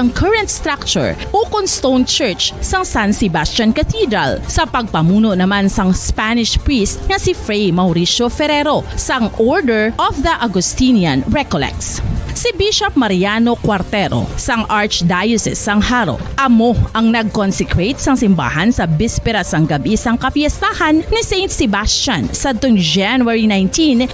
ang current structure ukon stone church sang San Sebastian Cathedral sa pagpamuno naman sang Spanish priest nga si Fray Mauricio Ferrero sang Order of the Augustinian Recollects. Si Bishop Mariano Cuartero sang Archdiocese sang Haro amo ang nag-consecrate sang simbahan sa bispera sang gabi sang kapiestahan ni Saint Sebastian sadtong January 19,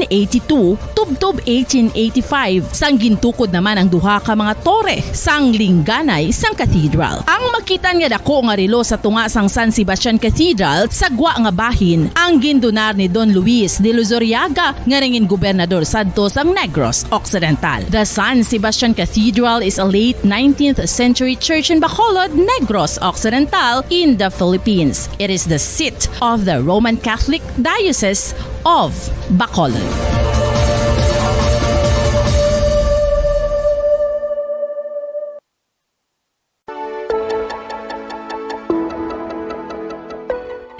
1882 tubtob 1885 sang gintukod naman ang duha ka mga tore sang lingganay sang cathedral. Ang makitan nga dako nga relo sa tunga sang San Sebastian Cathedral sa gwa nga bahin ang gindonar ni Don Luis de Luzuriaga nga ringin gobernador sadto sang Negros Occidental. The San Sebastian Cathedral is a late 19th century church in Bacolod, Negros Occidental in the Philippines. It is the seat of the Roman Catholic Diocese of Bacolod.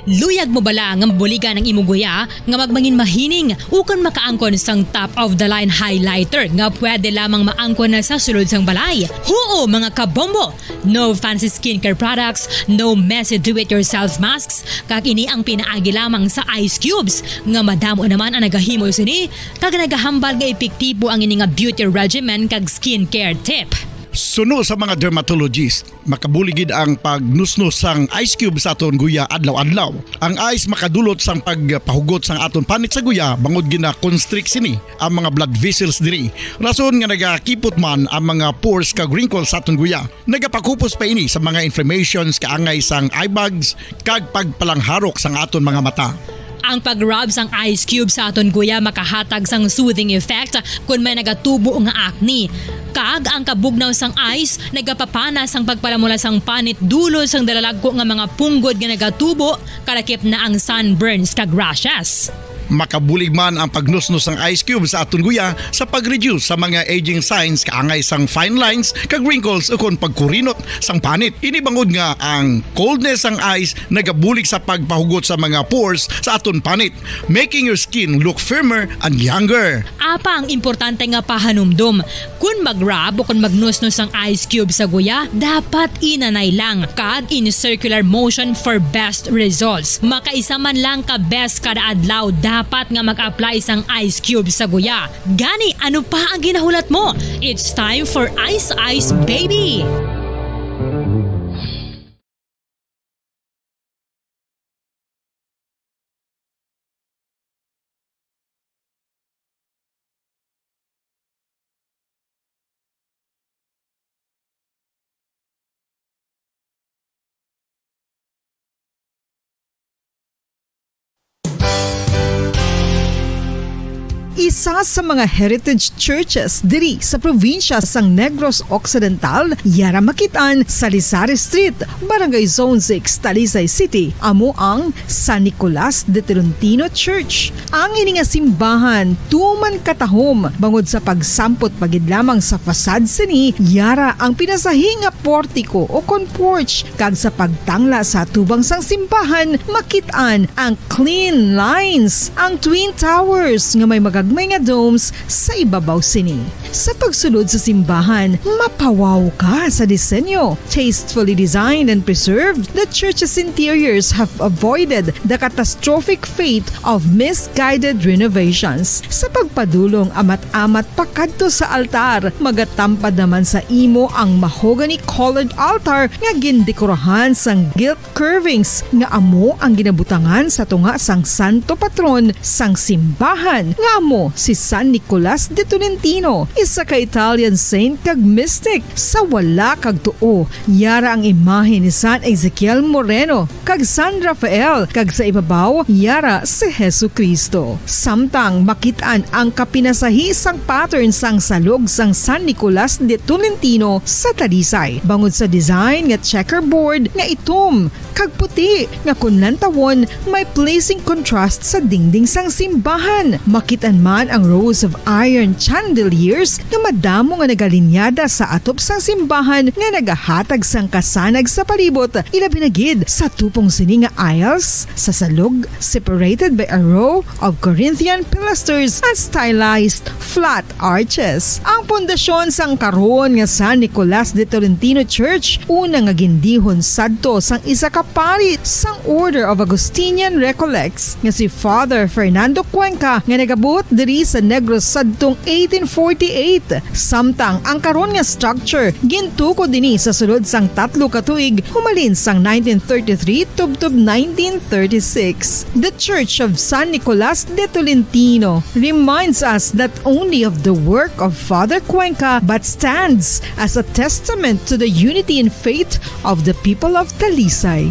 Luyag mo bala nga mabuligan ng imuguya nga magmangin mahining ukon makaangkon sang top of the line highlighter nga pwede lamang maangkon na sa sulod sang balay. Huo mga kabombo! No fancy skincare products, no messy do-it-yourself masks, kag ini ang pinaagi lamang sa ice cubes nga madamo naman ang nagahimo sini kag nagahambal nga epektibo ang ini nga beauty regimen kag skincare tip. Suno sa mga dermatologist, makabuligid ang pagnusnos sang ice cube sa aton guya adlaw-adlaw. Ang ice makadulot sang pagpahugot sang aton panit sa guya bangod gina constrict sini ang mga blood vessels diri. Rason nga nagakipot man ang mga pores kag wrinkles sa aton guya. Nagapakupos pa ini sa mga inflammations kaangay sang eye bags kag pagpalangharok sang aton mga mata. Ang pag-rub sang ice cube sa aton guya makahatag sang soothing effect kung may nagatubo nga acne. Kag ang kabugnaw sang ice nagapapanas ang pagpalamula sang panit dulo sang dalalagko nga mga punggod nga nagatubo kalakip na ang sunburns kag rashes. Makabulig man ang pagnusnos ng ice cube sa aton guya sa pag-reduce sa mga aging signs kaangay sang fine lines kag wrinkles ukon pagkurinot sang panit. Ini bangod nga ang coldness sang ice nagabulig sa pagpahugot sa mga pores sa aton panit, making your skin look firmer and younger. Apa ang importante nga pahanumdum, kung mag-rub o kung magnusnos ang ice cube sa guya, dapat inanay lang kag in circular motion for best results. Makaisa man lang ka best kada adlaw dapat nga mag-apply sang ice cube sa guya. Gani, ano pa ang ginahulat mo? It's time for Ice Ice Baby! Isa sa mga heritage churches diri sa probinsya sang Negros Occidental, yara makitaan sa Lisari Street, Barangay Zone 6, Talisay City, amo ang San Nicolas de Tolentino Church. Ang ini nga simbahan tuman katahom bangod sa pagsampot pagid lamang sa fasad sini, yara ang pinasahi nga portiko o kon porch kag sa pagtangla sa tubang sang simbahan makitaan ang clean lines, ang twin towers nga may magagmay nga domes sa ibabaw sini. Sa pagsulod sa simbahan, mapawaw ka sa disenyo. Tastefully designed and preserved, the church's interiors have avoided the catastrophic fate of misguided renovations. Sa pagpadulong amat-amat pakadto sa altar, magatampad naman sa imo ang mahogany colored altar nga gindekorahan sang gilt curvings nga amo ang ginabutangan sa tunga sang santo patron sang simbahan nga amo si San Nicolas de Tolentino, isa ka Italian saint kag mystic. Sa wala kag tuo, yara ang imahe ni San Ezekiel Moreno kag San Rafael, kag sa ibabaw yara si Hesu Kristo. Samtang makitaan ang kapinasahi sang pattern sang salog sang San Nicolas de Tolentino sa Talisay, bangod sa design nga checkerboard nga itom kag puti nga kun lantawon may pleasing contrast sa dingding sang simbahan. Makitaan man man ang rows of iron chandeliers nga madamo nga nagalinyada sa atop sang simbahan nga nagahatag sang kasanag sa palibot, ilabi na gid sa tupong sini nga aisles sa salog separated by a row of Corinthian pilasters and stylized flat arches. Ang pundasyon sang karon nga San Nicolas de Tolentino Church una nga gindihon sadto sang isa ka pari sang Order of Augustinian Recollects nga si Father Fernando Cuenca nga nagabot diri sa Negros sadtong 1848. Samtang ang karon nga structure gintuko dinhi sa sulod sang 3 ka tuig humalin sang 1933 tubtob 1936. The Church of San Nicolas de Tolentino reminds us not only of the work of Father Cuenca but stands as a testament to the unity and faith of the people of Talisay.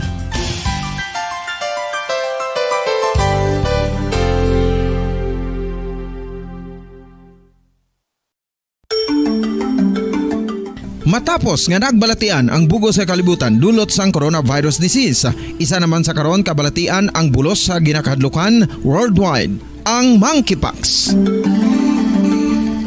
Matapos nga nagbalatian ang bugos sa kalibutan dulot sang coronavirus disease, isa naman sa karon kabalatian ang bulos sa ginakadlukan worldwide, ang monkeypox.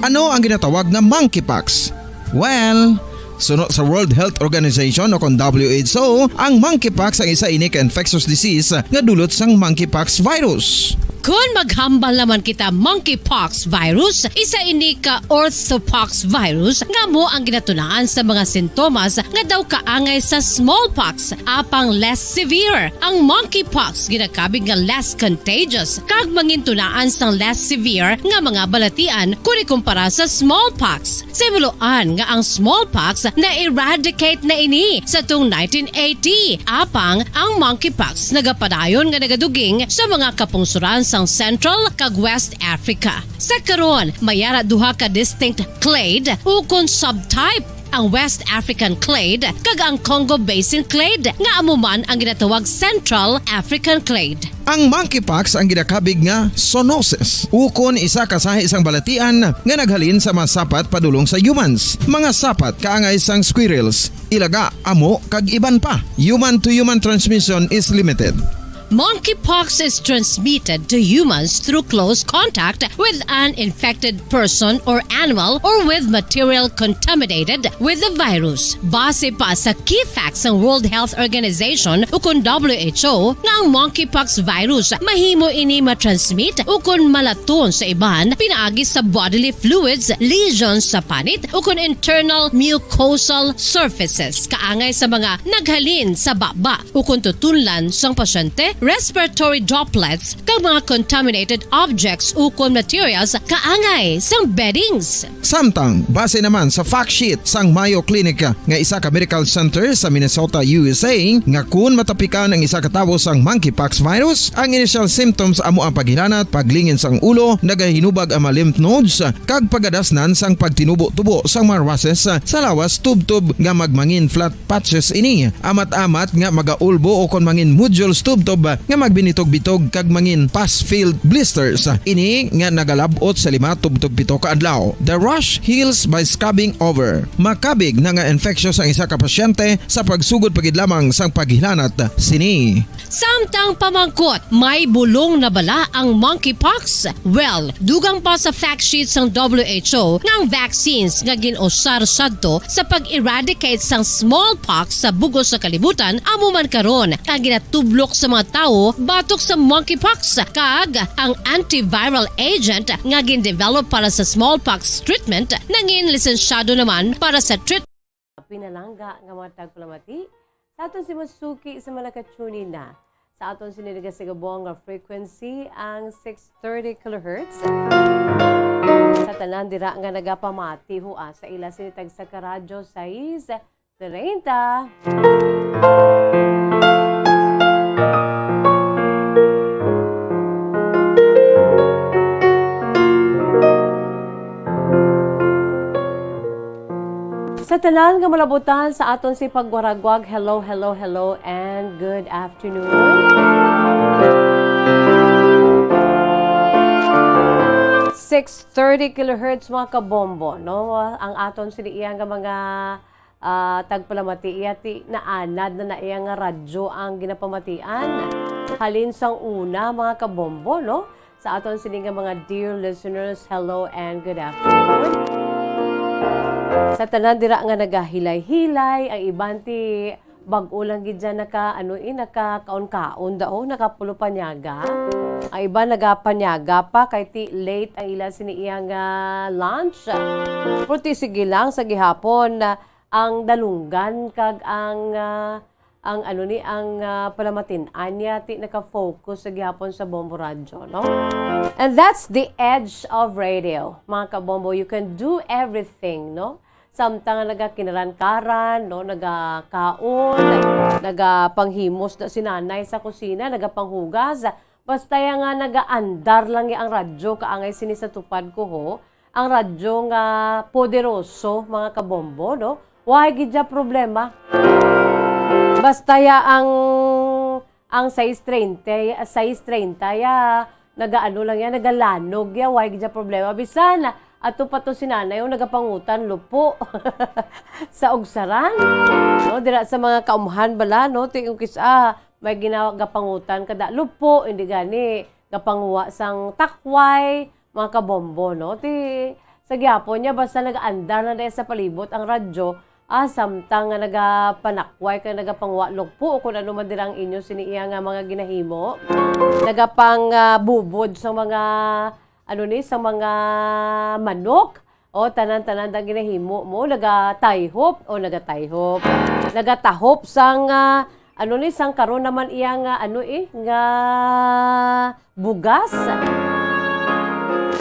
Ano ang ginatawag na monkeypox? Well, sunod sa World Health Organization o kung WHO, ang monkeypox ang isa ini ka infectious disease nga dulot sang monkeypox virus. Kung maghambal naman kita monkeypox virus, isa ini ka orthopox virus nga mo ang ginatulaan sa mga sintomas nga daw kaangay sa smallpox apang less severe. Ang monkeypox ginakabig nga less contagious kag mangintunaan sang less severe nga mga balatian kung ikumpara sa smallpox. Simuloan nga ang smallpox na eradicate na ini sa tung 1980 apang ang monkeypox nagapadayon nga nagaduging sa mga kapungsuran sang Central kag West Africa. Sa karon, mayara duha ka distinct clade ukon subtype, ang West African clade kag ang Congo Basin clade nga amuman ang ginatawag Central African clade. Ang monkeypox ang ginakabig nga zoonosis. Ukon isa ka sa isang balatian nga naghalin sa mga sapat padulong sa humans. Mga sapat kaangay sang squirrels, ilaga, amo kag iban pa. Human to human transmission is limited. Monkeypox is transmitted to humans through close contact with an infected person or animal or with material contaminated with the virus. Base pa sa key facts ng World Health Organization ukon WHO nga ang monkeypox virus mahimo ini matransmit ukon malaton sa iban pinaagi sa bodily fluids, lesions sa panit ukon internal mucosal surfaces kaangay sa mga naghalin sa baba ukon tutunlan sang pasyente, respiratory droplets kag mga contaminated objects ukon materials kaangay sang beddings. Samtang base naman sa fact sheet sang Mayo Clinic nga isa ka medical center sa Minnesota, USA, nga kun matapikan ang isa ka tawo sang monkeypox virus, ang initial symptoms amo ang paghilanat, paglingin sang ulo, nagahinubag ang mga lymph nodes kag pagadasnan sang pagtinubo-tubo sang mga rashes sa lawas tubtob nga magmangin flat patches ini. Amat-amat nga magaulbo o kon mangin nodules tubtob nga magbinitog-bitog kag mangin pus-filled blisters. Ini nga nagalabot sa 5 tubtob 7 ka adlaw. The rash heals by scabbing over. Makabig na nga infectious ang isa ka pasyente sa pagsugod pagid lamang sang paghilanat sini. Samtang pamangkot, may bulong na bala ang monkeypox? Well, dugang pa sa fact sheets ng WHO nga ang vaccines nga ginusar sadto sa pag-eradicate sang smallpox sa bugos sa kalibutan amo man karon ang ginatublok sa mga tao batok sa monkeypox kag ang antiviral agent nga gin-develop para sa smallpox treatment nangin lisensyado naman para sa treatment. Pinalangga nga mga tagpalamati sa aton si Masuki sa Malakachunin na sa aton siniliga sa gabong nga frequency ang 630 kHz sa tanan dira nga nagapamati hua sa ila sinitag sa karadyo 6:30. Sa tanan nga malabutan sa aton si pagwaragwag, hello, hello, hello, and good afternoon. .630 kHz mga kabombo, no? Ang aton sila nga mga tagpalamati iyati naanad na iyang nga radyo ang ginapamatian. Halin sang una mga kabombo, no? sa aton sini nga mga dear listeners. Hello and good afternoon. Sa tanan dira nga nagahilay-hilay, ang iban ti bag-o lang gid dyan naka kaon-kaon daw, nakapulo panyaga. Ang iba nagapanyaga pa kay ti late ang ila siniiyang lunch. Pero ti sige lang sa gihapon ang dalunggan kag ang palamatin-an niya ti naka-focus sa gihapon sa Bombo Radyo, no? And that's the edge of radio, mga kabombo. You can do everything, no? Samtang nagakinaran-karan, no? Nagakaon, nagapanghimos na sinanay sa kusina, nagapanghugas. Basta yung nga nagaandar lang yung ang radyo, kaangay sinisatupad ko ho. Ang radyo nga poderoso, mga kabombo, no? Why gidya problema? Basta ya ang 6:30 ya nagaano lang yan, nagalanog ya, why gidya problema? Bisan ato pa to sinanay yung nagapangutan lupo sa ugsaran. No, dira sa mga kaumhan bala, no, ti yung kisa may ginagapangutan kada lupo, hindi gani gapanguwa sang takway, mga kabombo, no. Ti sa gyapon niya basta nagaandar na dahil sa palibot ang radyo, samtang nga nagapanakway ka nagapanguwa lupo kung ano man dirang inyo siniiya nga mga ginahimo. Nagapang bubod sa mga sa mga manok, o tanan-tanan da ginahimo mo, nagatayhop, nagatahop sang sang karon naman iya nga nga bugas.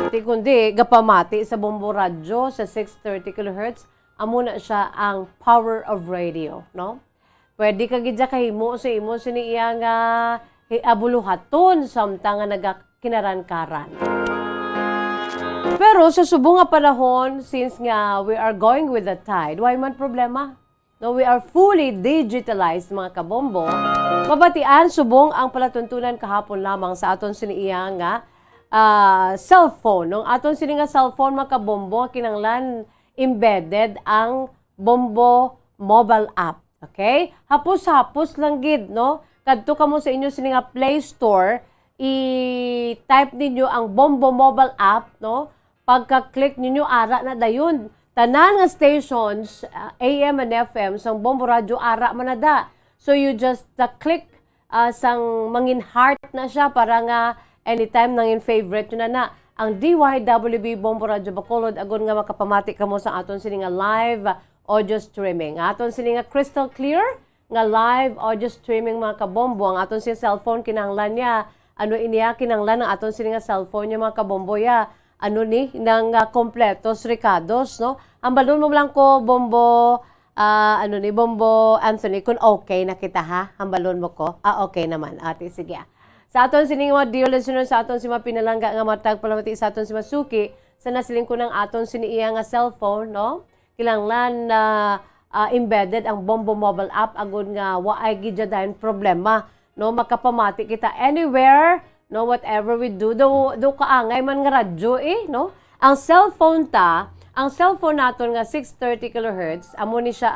Ti kundi gapamati sa Bombo Radyo sa 630 kHz, amo na siya ang power of radio, no? Pwede ka gidya kahimo sa imo sini iya nga abuluhaton samtang nga nagakinaran-karan. Pero sa subong nga panahon, since nga we are going with the tide, why man problema? No, we are fully digitalized, mga kabombo. Mabatian, subong ang palatuntunan kahapon lamang sa aton siniiya nga cellphone. Nung aton sini nga cellphone, mga kabombo, kinanglan embedded ang Bombo mobile app. Okay? Hapos-hapos lang gid, no? Kadto kamo sa inyo sini nga Play Store, i-type ninyo ang Bombo mobile app, no? Pagka-click ninyo, ara na dayon. Tanan nga stations, AM and FM, sang Bombo Radyo, ara man na da. So you just click sang mangin heart na siya para nga anytime nangin favorite nyo na. Ang DYWB Bombo Radyo Bacolod, agon nga makapamati kamo sa aton sini nga live audio streaming. Aton sini nga crystal clear nga live audio streaming, mga kabombo. Ang aton sini cellphone kinahanglan niya, kinahanglan ng aton sini nga cellphone niya, mga kabombo ya. Nang kompletos recados, no? Ang balon mo lang ko, Bombo, Bombo Anthony, kung okay na kita, ha? Ang balon mo ko. Okay naman. Ate, sige. Sa aton sining mga dear listeners, sa aton si mga pinalangga nga matag palamati sa aton si Masuki, sa nasiling ko ng aton siniiya nga cellphone, no? Kilanglan na embedded ang Bombo mobile app, agod nga waay gidya dahil problema, no? Makapamati kita anywhere, no, whatever we do, do kaangay man nga radyo no? Ang cellphone naton nga 630 kHz, amo ni siya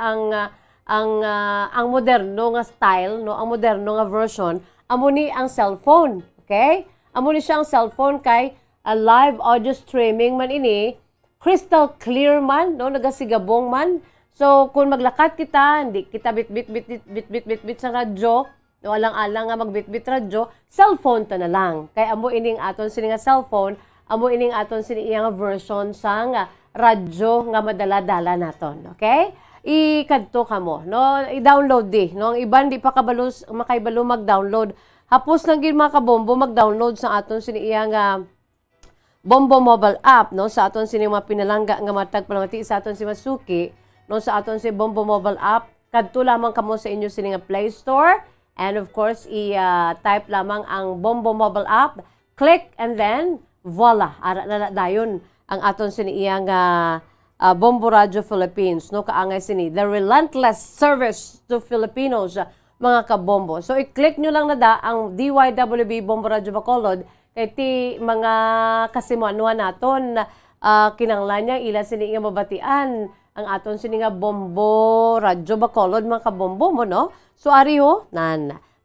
ang moderno nga style, no? Ang moderno nga version, amo ni ang cellphone, okay? Amo ni siya ang cellphone kay live audio streaming man ini, crystal clear man, no? Nagasigabong man. So kung maglakat kita, hindi kita bit sa radyo, no, alang-alang nga magbitbit radyo, cellphone ta na lang. Kaya amo ining aton sini nga cellphone, amo ining aton sini nga version sang radyo nga madala-dala naton, okay? Ikadto kamo, no? I-download di, no? Ang iban di pa makaibalo mag-download. Hapos lang gid, mga kabombo, mag-download sa aton sini nga Bombo mobile app, no? Sa aton sini mga pinalangga nga matag palamati sa aton si Masuki, no? Sa aton si Bombo mobile app, kadto lamang kamo sa inyo sini nga Play Store. And of course, i-type lamang ang Bombo mobile app, click, and then, voila, ara na dayon ang aton siniiyang Bombo Radyo Philippines, no? Kaangay sini, the relentless service to Filipinos, mga kabombo. So, i-click nyo lang na ang DYWB Bombo Radyo Bacolod, kay ti mga kasimuanuan naton, kinanglan niya, ila sini nga mabatian, ang aton sini nga Bombo Radyo Bacolod, mga kabombo mo, no? So, ariho,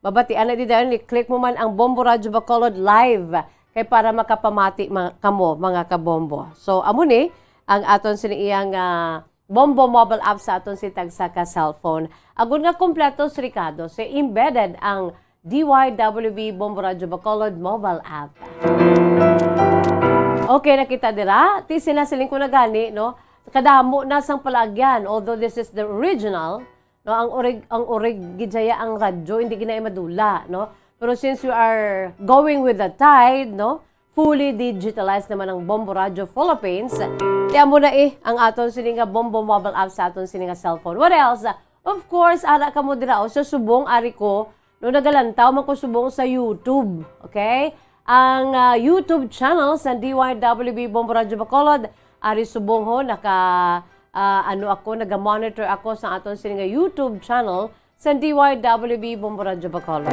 mabatian na di dahil, i-click mo man ang Bombo Radyo Bacolod live. kay para makapamati kamo mga kabombo. So amo ni ang aton siniiyang Bombo mobile app sa aton si tagsa ka cellphone. Agon nga kompleto si Ricardo, si embedded ang DYWB Bombo Radio Bacolod mobile app. Okay, nakita dira. Ti sinasiling ko na gani, no? Kadamo na sang palagyan. Although this is the original, no? Ang gidjaya ang radyo, hindi ginay madula, no? Pero since we are going with the tide, no? Fully digitalized naman ang Bombo Radio Philippines. Tiyan mo na ang aton sininga Bombo mobile app sa aton sininga cellphone. What else? Of course, ara ka mo dira o sa subong ari ko, no nagalantaw man ko subong sa YouTube. Okay? Ang YouTube channel sa DYWB Bombo Radio Bacolod, ari subong ho, naga-monitor ako sa aton sininga YouTube channel sa DYWB Bombo Radio Bacolod.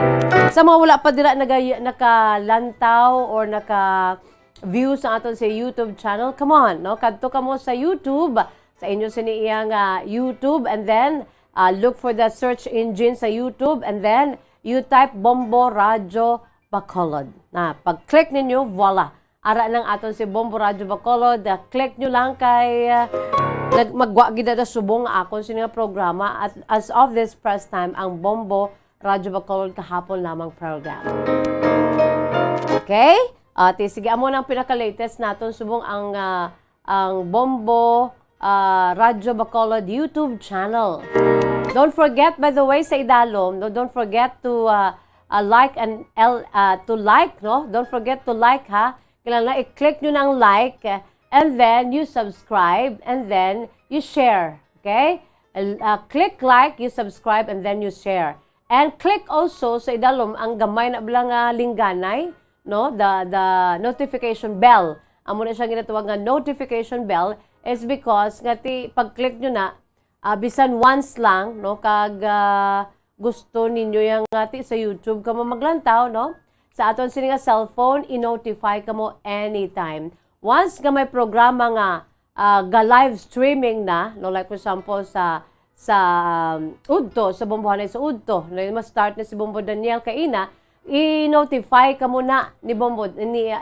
Sa mga wala pa dira nakalantaw or naka-view sa aton sa YouTube channel, come on, no? Kadto ka mo sa YouTube, sa inyo siniyang YouTube, and then look for the search engine sa YouTube, and then you type Bombo Radio Bacolod. Na, pag-click ninyo, voila. Ara ng aton si Bombo Radio Bacolod. Click nyo lang kay magwagid na subong akon sa programa. At as of this press time, ang Bombo Radio Bacolod kahapon lamang program. Okay? Sige amo nang pinaka-latest naton subong ang Bombo Radio Bacolod YouTube channel. Don't forget, by the way, sa idalom, no, don't forget to like and no? Don't forget to like, ha? Kailangan i-click nyo ng like, and then you subscribe, and then you share. Okay? Click like, you subscribe, and then you share. And click also sa idalom ang gamay na bilang lingganay, no? The notification bell. Amo na siya ginatawag nga notification bell is because ngati pag-click nyo na, bisan once lang, no? Kag gusto ninyo yung ngati sa YouTube ka mo maglantaw, no? Sa aton sininga cellphone, i-notify ka mo anytime. Once nga may programa nga ga-live streaming na, no? Like for example sa Udto, sa Bombohanay sa Udto, na ma-start na si Bombo Daniel Kaina, i-notify ka mo na ni Bombo, ni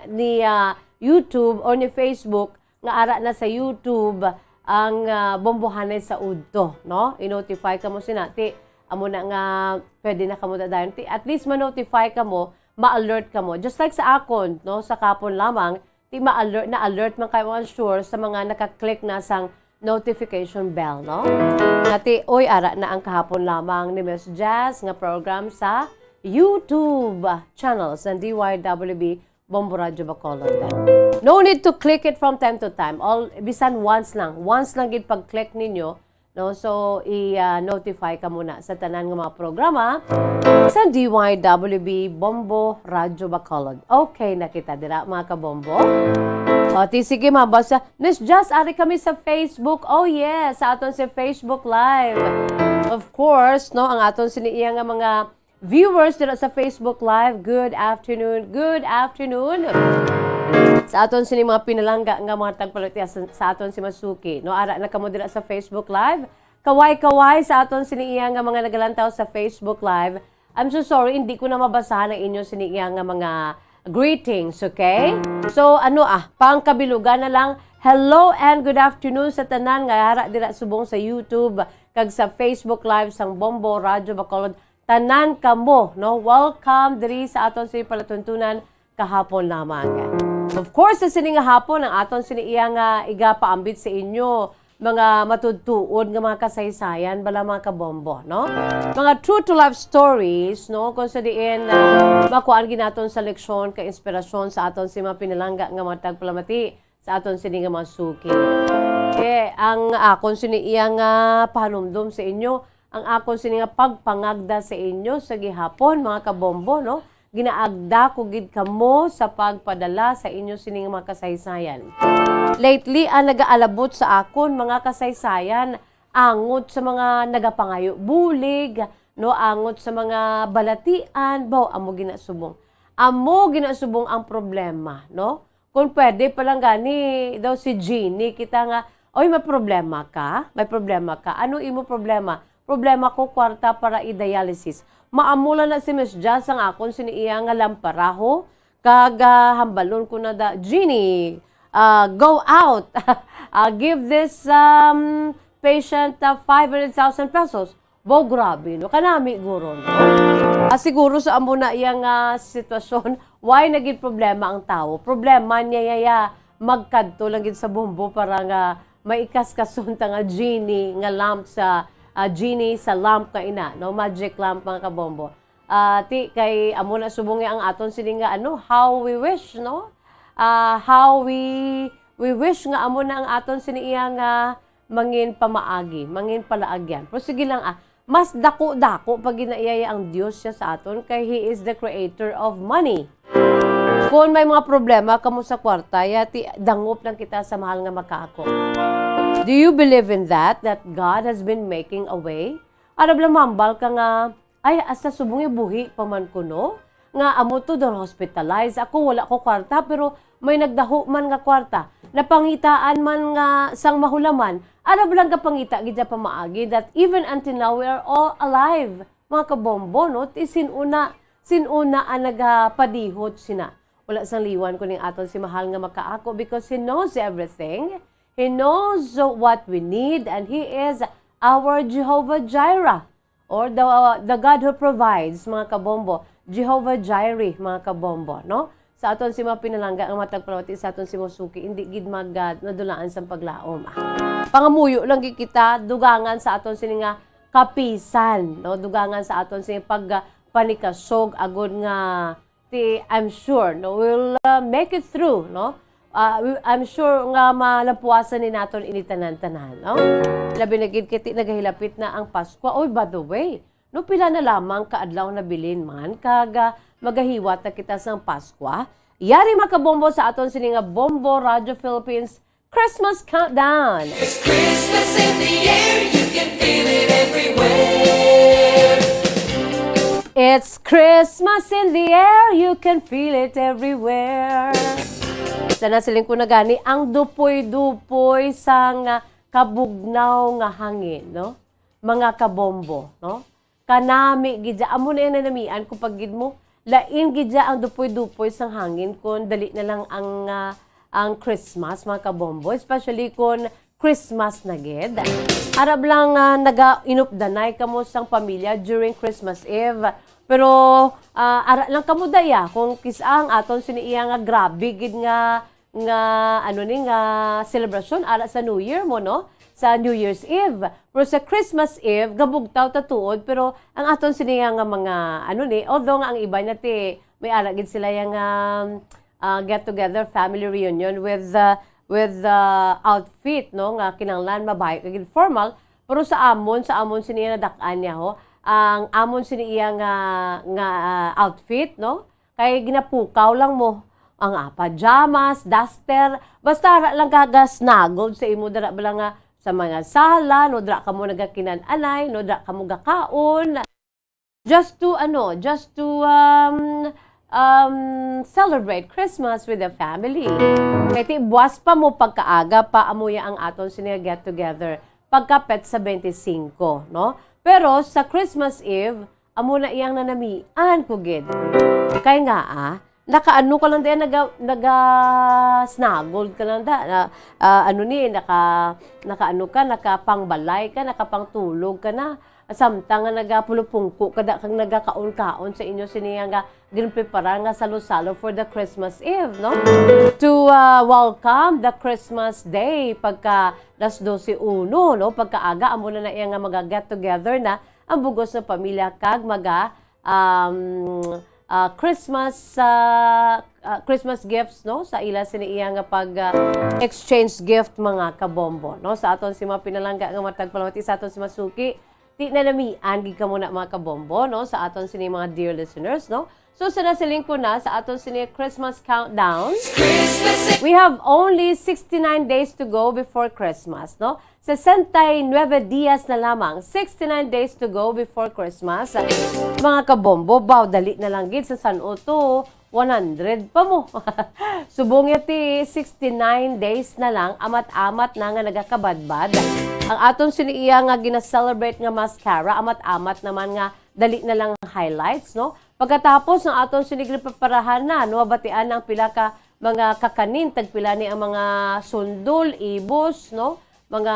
YouTube or ni Facebook nga ara na sa YouTube ang Bombohanay sa Udto, no? I-notify ka mo sinati. Amo na nga pwede na kamo dadayon. At least ma-notify ka mo, ma-alert ka mo. Just like sa akon, no? Sa kapon lamang, na-alert man kayo sure sa mga nakaklik na sang notification bell, no? Nati, oy, ara na ang kahapon lamang ni Miss Jazz nga program sa YouTube channels ng DYWB Bombo Radio Bacolod. No need to click it from time to time. Bisan once lang gid pag-click ninyo, no? So i-notify ka muna sa tanan nga mga programa sa DYWB Bombo Radio Bacolod. Okay, nakita dira mga kabombo. Sige mabasa. Miss Just, ari kami sa Facebook. Oh yes, sa aton sa Facebook Live. Of course, no, ang aton siniiya nga mga viewers dira sa Facebook Live. Good afternoon. Good afternoon. Sa aton sini mga pinalangga nga mga tagpalutiya sa aton si Masuki. No, ara na kamo dira sa Facebook Live. Kaway-kaway sa aton siniiya nga mga nagalantaw sa Facebook Live. I'm so sorry, hindi ko na mabasahan ang inyo siniiya nga mga greetings, okay? So, pangkabilugan na lang. Hello and good afternoon sa tanan nga hara dira subong sa YouTube kag sa Facebook Live sang Bombo Radio Bacolod. Tanan kamo, no? Welcome diri sa aton si palatuntunan kahapon lamang. Of course, sa sining hapon ang aton siniiya nga igapaambit sa inyo mga matudtuod nga mga kasaysayan bala mga kabombo, no? Mga true to life stories, no? Kung sa diin makuan ginaton sa leksyon ka inspirasyon sa aton si mga pinalangga nga mga tagpalamati sa aton sini nga mga suki. Ang akon siniiya nga pahanumdum sa inyo, ang akon sini nga pagpangagda sa inyo sa gihapon mga kabombo, no? Ginaagda ko gid kamo sa pagpadala sa inyo sining mga kasaysayan. Lately, ang nagaalabot sa akon mga kasaysayan, angot sa mga nagapangayo bulig, no, angot sa mga balatian, amo ginasubong. Amo ginasubong ang problema, no? Kung pwede palang gani daw si Jeannie, kita nga, oy, may problema ka? May problema ka? Ano imo problema? Problema ko kwarta para i-dialysis. Maamula na si Miss Jazz ang akon siniiya nga lamparaho, hambalon ko na da, Genie, go out. Give this patient 500,000 pesos. Bo, grabe, no? Kanami, guro, no? Siguro sa amo na iyang sitwasyon, why naging problema ang tao? Problema niya magkadto lang gid sa bumbo para nga maikaskasunta nga genie nga lamp sa genie sa lamp ka ina, no? Magic lamp mga kabombo. Ti kay amo na subong ang aton sini nga how we wish, no? How we wish nga amo na ang aton sini nga mangin pamaagi, mangin palaagyan. Pero sige lang mas dako-dako pag ginaiyaya ang Diyos siya sa aton kay He is the creator of money. Kung may mga problema kamo sa kwarta, yati dangop lang kita sa mahal nga makaako. Do you believe in that God has been making a way? Arab lang mambal ka nga, ay asa subong buhi paman ko no? Nga amo to don hospitalized. Ako wala ko kwarta pero may nagdaho man nga kwarta. Napangitaan man nga sang mahulaman. Arab lang kapangita gidya pamaagi that even until now we are all alive. Mga kabombo, no? Sinuna ang nagapadihot sina. Wala sang liwan ko ning aton si mahal nga makaako because He knows everything. He knows what we need and He is our Jehovah Jireh or the God who provides, mga kabombo. Jehovah Jireh, mga kabombo, no? Sa aton si mga pinalangga ang matag palawati sa aton si Mosuki, hindi gid nadulaan sa paglaom. Pangamuyo lang gid kita, dugangan sa aton sini nga kapisan, no? Dugangan sa aton sini panikasog agod nga I'm sure no we'll make it through, no? I'm sure nga malapuasan ni naton ini tanan-tanan, no? Labi na gid kiti nagahilapit na ang Pasko. Oy, by the way, no pila na lamang kaadlaw na bilin man kaga magahiwat na kita sang Pasko. Yari makabombo sa aton sini nga Bombo Radio Philippines Christmas Countdown. It's Christmas in the air, you can feel it everywhere. It's Christmas in the air, you can feel it everywhere. Sana siling ko na gani, ang dupoy-dupoy sang kabugnaw nga hangin, no? Mga kabombo, no? Kanami, gidya, amo na yan nanamian kung pag gid mo, lain gidya ang dupoy-dupoy sang hangin kung dali na lang ang Christmas, mga kabombo, especially kung Christmas na gid. Arab lang naga-inupdanay kamo sang pamilya during Christmas Eve. Pero ara lang kamo daya kung kisang aton siniiya nga grabe gid nga celebration ara sa New Year mo, no? Sa New Year's Eve. Pero sa Christmas Eve gabugtaw ta tuod pero ang aton siniya nga mga although nga ang iba nati may ara gid sila yang get together family reunion with outfit, no, nga kinanglan mabahay kagid formal pero sa amon siniya na dak-an niya ho ang amon siniya nga outfit, no, kay ginapukaw lang mo ang pajamas, duster, basta lang kaga snuggled sa imo dara bala nga sa mga sala, no, dra kamo nagakinan-anay, no, dra kamo gakaon just to celebrate Christmas with the family. Kaya buwas pa mo pagkaaga pa amuya ang aton siniya get together pagkapet sa 25, no? Pero sa Christmas Eve, amo na iyang nanamian ko gid. Kaya nga nakaano ka lang din snuggled ka lang da nakapangbalay ka, nakapangtulog ka na. Samtang nga nagapulupungko kada kang nagakaon-kaon sa inyo siniya nga ginprepara nga salo-salo for the Christmas Eve, no? To welcome the Christmas Day pagka 12:01, no? Pagkaaga amo na iya nga maga-get together na ang bugos na pamilya kag Christmas gifts, no, sa ila siniya nga pag exchange gift mga kabombo, no, sa aton si mga pinalangga nga matag palawati sa aton si Masuki. Di na namian gid ka muna mga kabombo, no, sa aton sini mga dear listeners, no. So sana siling ko na sa aton sini Christmas countdown. We have only 69 days to go before Christmas, no. 69 dias na lamang, 69 days to go before Christmas. Mga kabombo, dali na lang gid sa San Otto, 100 pa mo. Subong yati 69 days na lang, amat-amat na nga nagakabadbad. Ang aton siniiya nga gina-celebrate nga mascara, amat-amat naman nga dali na lang highlights, no? Pagkatapos ng atong sinigpreparahan na, no, batian ng pila ka mga kakanin, tagpila ni ang mga sundol, ibos, no? Mga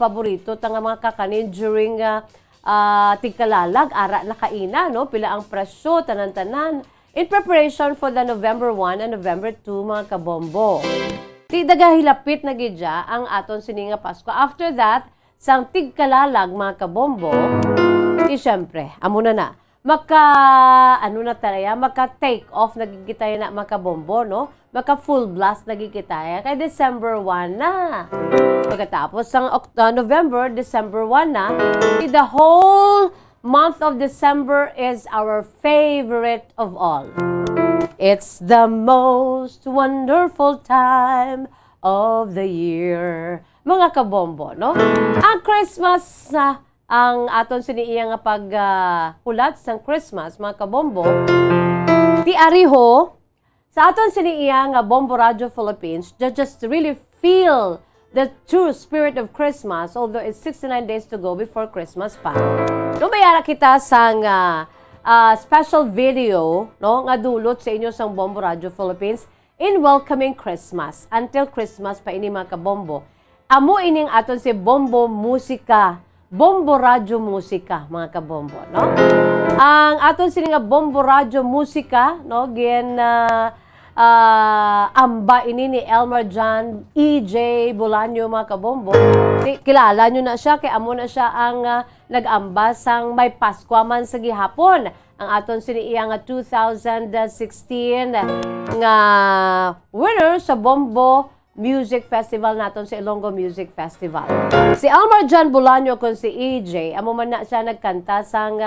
paborito tang mga kakanin during tigkalalag, ara na kaina, no? Pila ang presyo, tanan-tanan. In preparation for the November 1 and November 2, mga kabombo. Di dagahilapit na gidya ang aton sininga Pasko. After that, sang tigkalalag, mga kabombo, syempre, amo na. Maka-take off nagigitaya na makabombo, no? Maka-full blast nagigitaya. Kay December 1 na. Pagkatapos ng November, December 1 na, the whole month of December is our favorite of all. It's the most wonderful time of the year. Mga kabombo, no? Ang Christmas na ang aton siniiya nga paghulat sang Christmas, mga kabombo, ti ariho, sa aton siniiya nga Bombo Radio Philippines, just really feel the true spirit of Christmas, although it's 69 days to go before Christmas pa. Lumayara kita sang special video, no, nga dulot sa inyo sang Bombo Radio Philippines in welcoming Christmas. Until Christmas pa ini, mga kabombo. Amo ining aton si Bombo Musika, Bombo Radyo Musika, mga kabombo, no? Ang aton sini nga Bombo Radyo Musika, no, amba ini ni Elmer John EJ Bolaño, mga kabombo. Kilala nyo na siya, kay amo na siya ang nag-amba sang may Pasko man sa gihapon. Ang aton sini iya nga 2016 nga winner sa Bombo Music Festival naton sa Ilonggo Music Festival. Si Elmer John Bolaño kung si EJ, amo man na siya nagkanta sang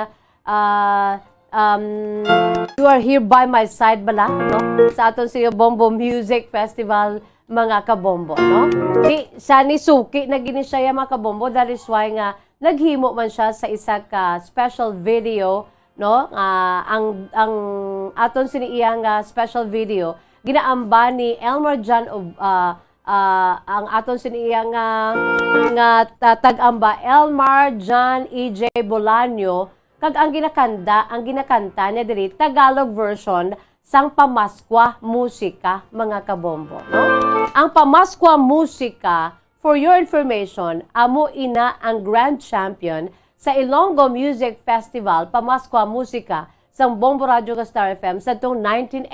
You Are Here By My Side bala, no? Sa aton sa Bombo Music Festival, mga kabombo, no? Siya ni Suki na gini siya mga kabombo, that is why nga naghimo man siya sa isa ka special video, no? Ang aton siniiyang special video ginaamba ni Elmer John ang aton siniyang nga tag-amba Elmer John EJ Bolaño, kag ang ginakanta niya diri Tagalog version sang Pamaskwa Musika, mga kabombo, no? Ang Pamaskwa Musika, for your information, amo ina ang grand champion sa Ilonggo Music Festival Pamaskwa Musika sang Bombo Radio Star FM sa 1986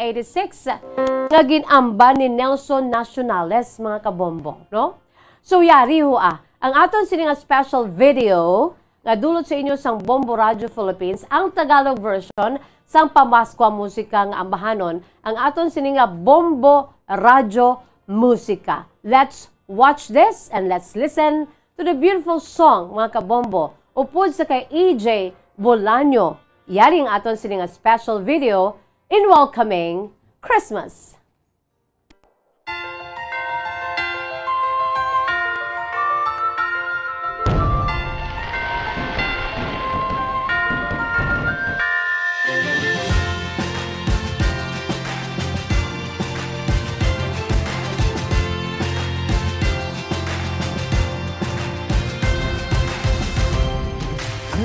nga ginamba ni Nelson Nacionales, mga kabombo, no? So yari ho ang aton sini nga special video nga dulot sa inyo sang Bombo Radio Philippines, ang Tagalog version sang Pamaskwa Musika nga ambahanon, ang aton sini nga Bombo Radio Musika. Let's watch this and let's listen to the beautiful song, mga kabombo, upod sa kay EJ Bolaño. Yari ang aton sini nga special video in welcoming Christmas.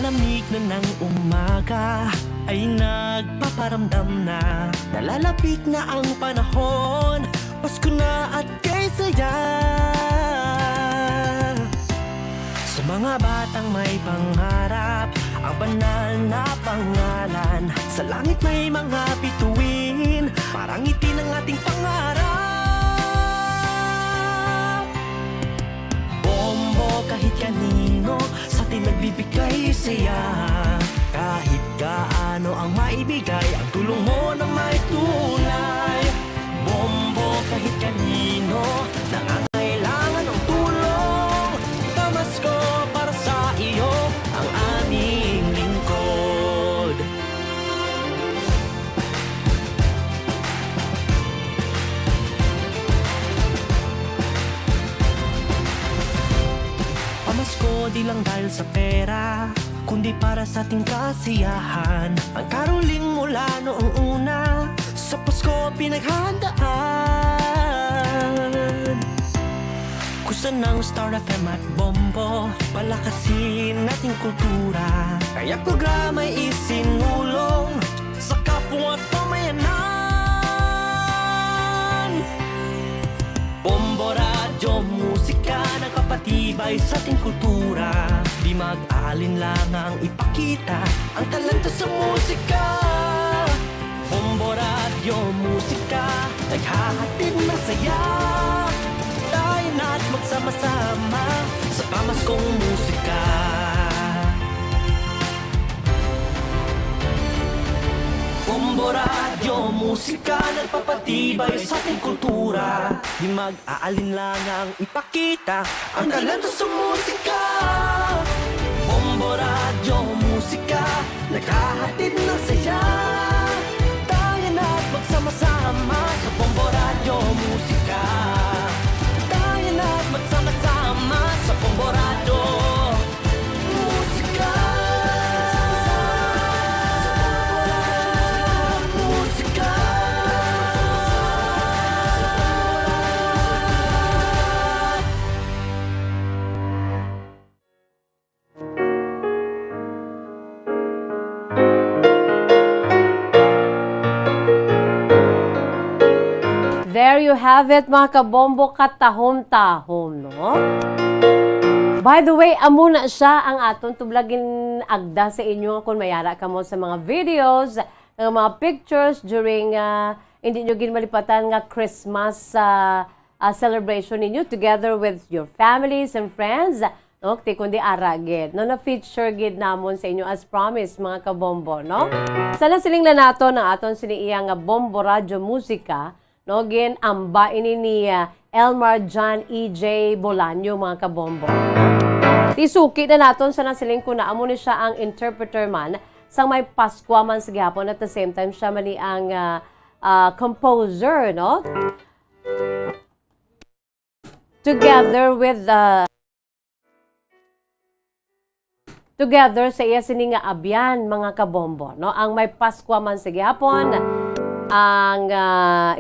Lamig na ng umaga ay nagpaparamdam na nalalapit na ang panahon, Pasko na at kay saya. Sa mga batang may pangarap, ang banal na pangalan, sa langit may mga bituin, parang ngiti ng ating pangarap. Bombo kahit kanino sa atin nagbibigay saya, kahit gaano ang maibigay, ang tulong mo na may tunay. Bombo kahit kanino nangangailangan ng tulong, pamasko para sa iyo ang aming lingkod. Pamasko di lang dahil sa pera, kundi para sa ating kasiyahan. Ang karuling mula noong una, sa Pasko pinaghandaan. Kusa ng Star FM at Bombo, palakasin nating kultura. Kaya programa'y isinulong sa kapwa't pamayanan. Bombo, radyo, musika, nagpapatibay sa ating kultura. Di mag-aalinlangang ipakita ang talento sa musika. Bombo, radyo, musika, naghahatid ng saya. Tayo na't magsama-sama sa pamaskong musika. Bombo, radyo, musika, nagpapatibay sa ating kultura. Di mag-aalinlangang ipakita ang talento sa musika. Bombo, radyo, musika, naghahatid ng saya. Tayo na't magsama-sama sa bombo, radyo, musika. Tayo na't magsama-sama sa bombo, radyo, musika. Musika. There you have it, mga kabombo, katahom-tahom, no? By the way, amo na siya ang aton tublagin agda sa inyo kung mayara ka mo sa mga videos, ng mga pictures during hindi nyo ginmalipatan nga Christmas celebration ninyo together with your families and friends. No, kundi aragid. No, na-feature gid namon sa inyo as promised, mga kabombo, no? Sana siling na nato ng aton siniiyang nga Bombo Radyo Musika. No, gin amba ini ni Elmar John E.J. Bolaño, mga kabombo. Isuki na naton sa nasiling ko na amo ni siya ang interpreter man sang may Pasko man sa gihapon at the same time siya man ni ang composer, no? Together sa iya sini nga abyan, mga kabombo, no? Ang may Pasko man sa gihapon ang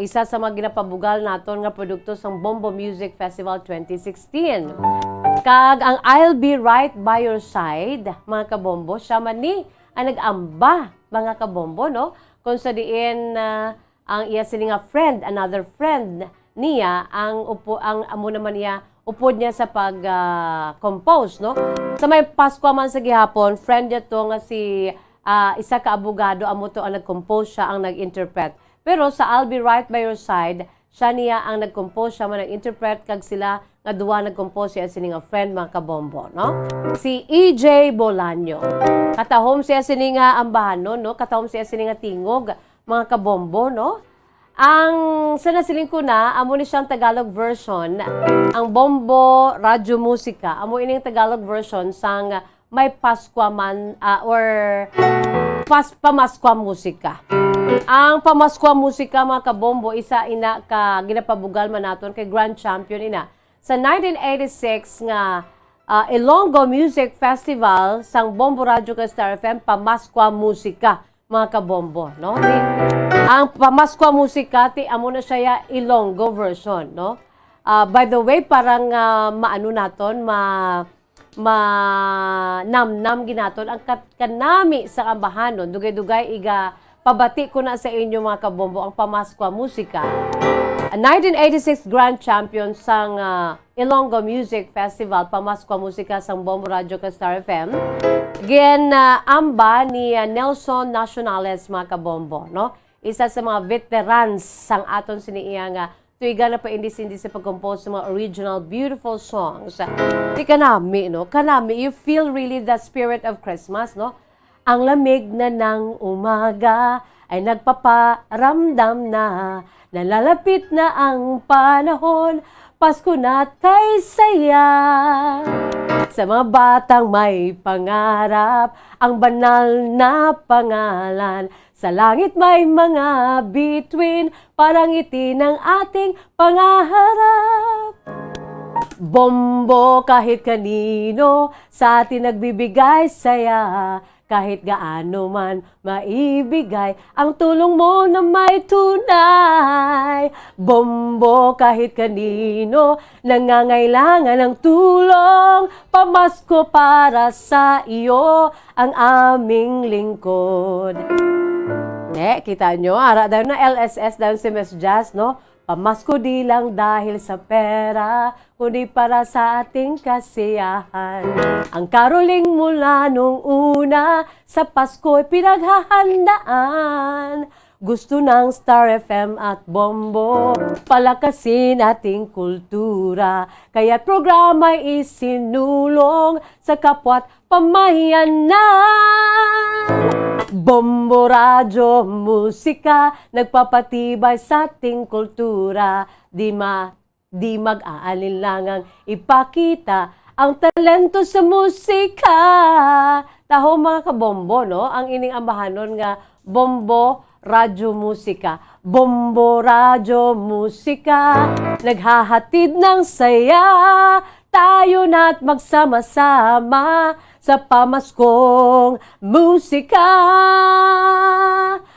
isa sa mga ginapabugal naton nga produkto sa Bombo Music Festival 2016. Kag ang I'll Be Right By Your Side, mga kabombo, siya man ni ang nag-amba, mga kabombo, no? Kung sa diin ang iya sini nga friend, another friend niya, ang amo naman niya, upod niya sa pag-compose, no? Sa may Pasko man sa gihapon, friend niya to nga si isa ka abogado, amo to ang nag-compose, siya ang nag-interpret. Pero sa I'll Be Right By Your Side, siya niya ang nag-compose, siya man nag-interpret, kag sila nga duwa nag-compose siya sini nga friend, mga kabombo, no? Si E.J. Bolaño. Katahom siya sini nga ambahanon, no? Katahom siya sini nga tingog, mga kabombo, no? Ang sanasiling ko na, amo ni siyang Tagalog version, ang Bombo Radyo Musika, amo ining Tagalog version sang may Paskwa man or Pamaskwa Musika. Ang Pamaskwa Musika, mga kabombo, isa ina ka ginapabugal man naton kay Grand Champion ina sa 1986 nga Ilonggo Music Festival sang Bombo Radyo ka Star FM Pamaskwa Musika, mga kabombo, no? Ang Pamaskwa Musika ti amo na siya Ilonggo version, no? By the way, parang maano naton namnam ginaton ang kanami sa ambahanon, dugay-dugay iga pabati ko na sa inyo, mga kabombo, ang Pamaskwa Musika. 1986 Grand Champion sang Ilonggo Music Festival, Pamaskwa Musika sang Bombo Radyo ka Star FM. Gen amba ni Nelson Nacionales, mga kabombo, no? Isa sa mga veterans sang aton siniiya nga tuiga na pa hindi sa pag-compose ng mga original beautiful songs. Di kanami, no? Kanami, you feel really the spirit of Christmas, no? Ang lamig na ng umaga ay nagpaparamdam na nalalapit na ang panahon, Pasko na't kay saya. Sa mga batang may pangarap, ang banal na pangalan, sa langit may mga bituin, parang ngiti ng ating pangaharap. Bombo kahit kanino, sa atin nagbibigay saya. kahit gaano man maibigay ang tulong mo na may tunay. Bombo kahit kanino nangangailangan ng tulong, pamasko para sa iyo ang aming lingkod. Kita nyo, ara daw na LSS daw si Miss Jazz, no? Pamasko di lang dahil sa pera, kundi para sa ating kasiyahan. Ang karoling mula nung una, sa Pasko'y pinaghahandaan. Gusto ng Star FM at Bombo, palakasin ating kultura. Kaya't programa'y isinulong sa kapwa't pamahiyanan. Bombo, radyo, musika, nagpapatibay sa ating kultura. Di mag-aalinlangang ipakita ang talento sa musika. Taho mga kabombo, no? Ang ining ambahanon nga bombo, radyo, musika. Bombo, radyo, musika, naghahatid ng saya. Tayo na't magsama-sama sa pamaskong musika.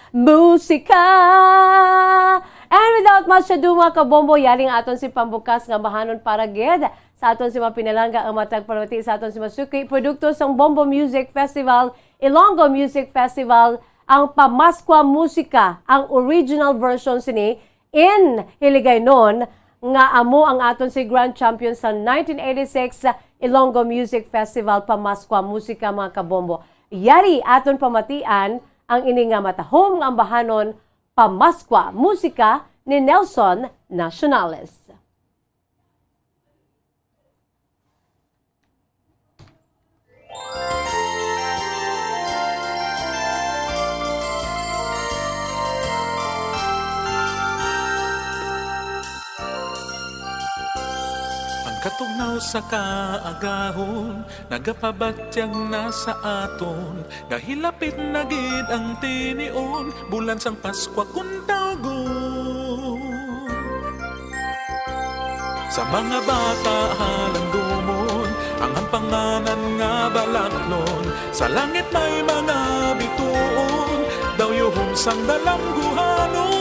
Musika. And without much ado mga kabombo, yaring aton si pambukas nga bahanon para gid sa aton si mapinalangga ang matag panuti sa aton si masuki produkto sang Bombo Music Festival, Ilonggo Music Festival, ang Pamaskwa Musika, ang original version sini in Hiligaynon nga amo ang aton si Grand Champion sa 1986 Ilonggo Music Festival Pamaskwa Musika mga kabombo. Yari aton pamatian ang ini nga matahom nga ambahanon Pamaskwa Musika ni Nelson Nacionales. Katugnaw sa kaagahon, nagapabatyag na sa aton, gahilapit na gid ang tinion, bulan sang Paskwa kun tawgon. Sa mga bata halandumon, ang hampanganan nga balaklon, sa langit may mga bituon, daw yuhong sang dalangguhanon.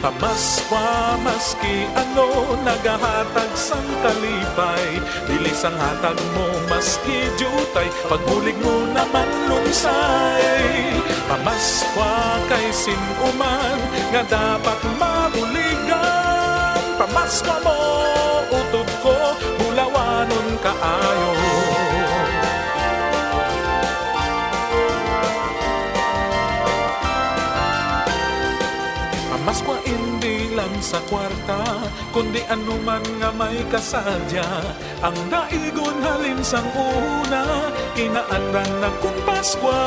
Pamaskwa maski ano, nagahatag sang kalipay, bilis ang hatag mo maski jutay, pagbulig mo naman lungsay. Pamaskwa kay sinuman nga dapat mabuligan, pamaskwa mo utod ko, bulawanon kaayo. Pamaskwa hindi lang sa kwarta, kundi anuman nga may kasadya. Ang daigon halin sang una, kinaandan na kung Paskwa.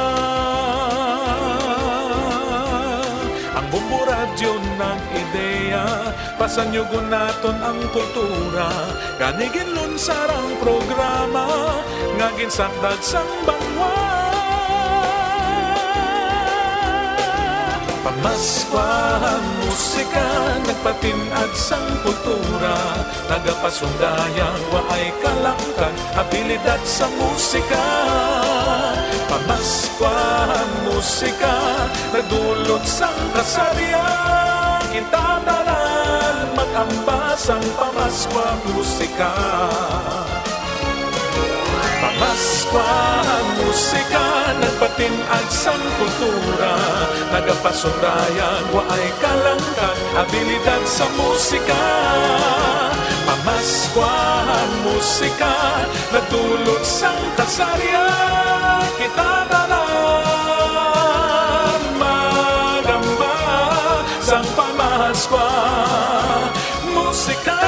Ang Bombo Radyo ng ideya, pasanyugon naton ang kultura. Ganigin lunsarang programa, nga ginsakdag sang bangwa. Pamaskwa musika, nagpatinad sang kultura, nagapasundayang waay kalangkan, abilidad sa musika. Pamaskwa musika, nagdulot sang kasarya, kita tanan mag-ambas ang Pamaskwa musika. Pamaskwa musika, nagpatinag sang kultura, nagapasundayang waay kalangkan, abilidad sa musika. Pamaskwa musika, nagdulot sang kasarya, kita tanan magamba sang Pamaskwa musika.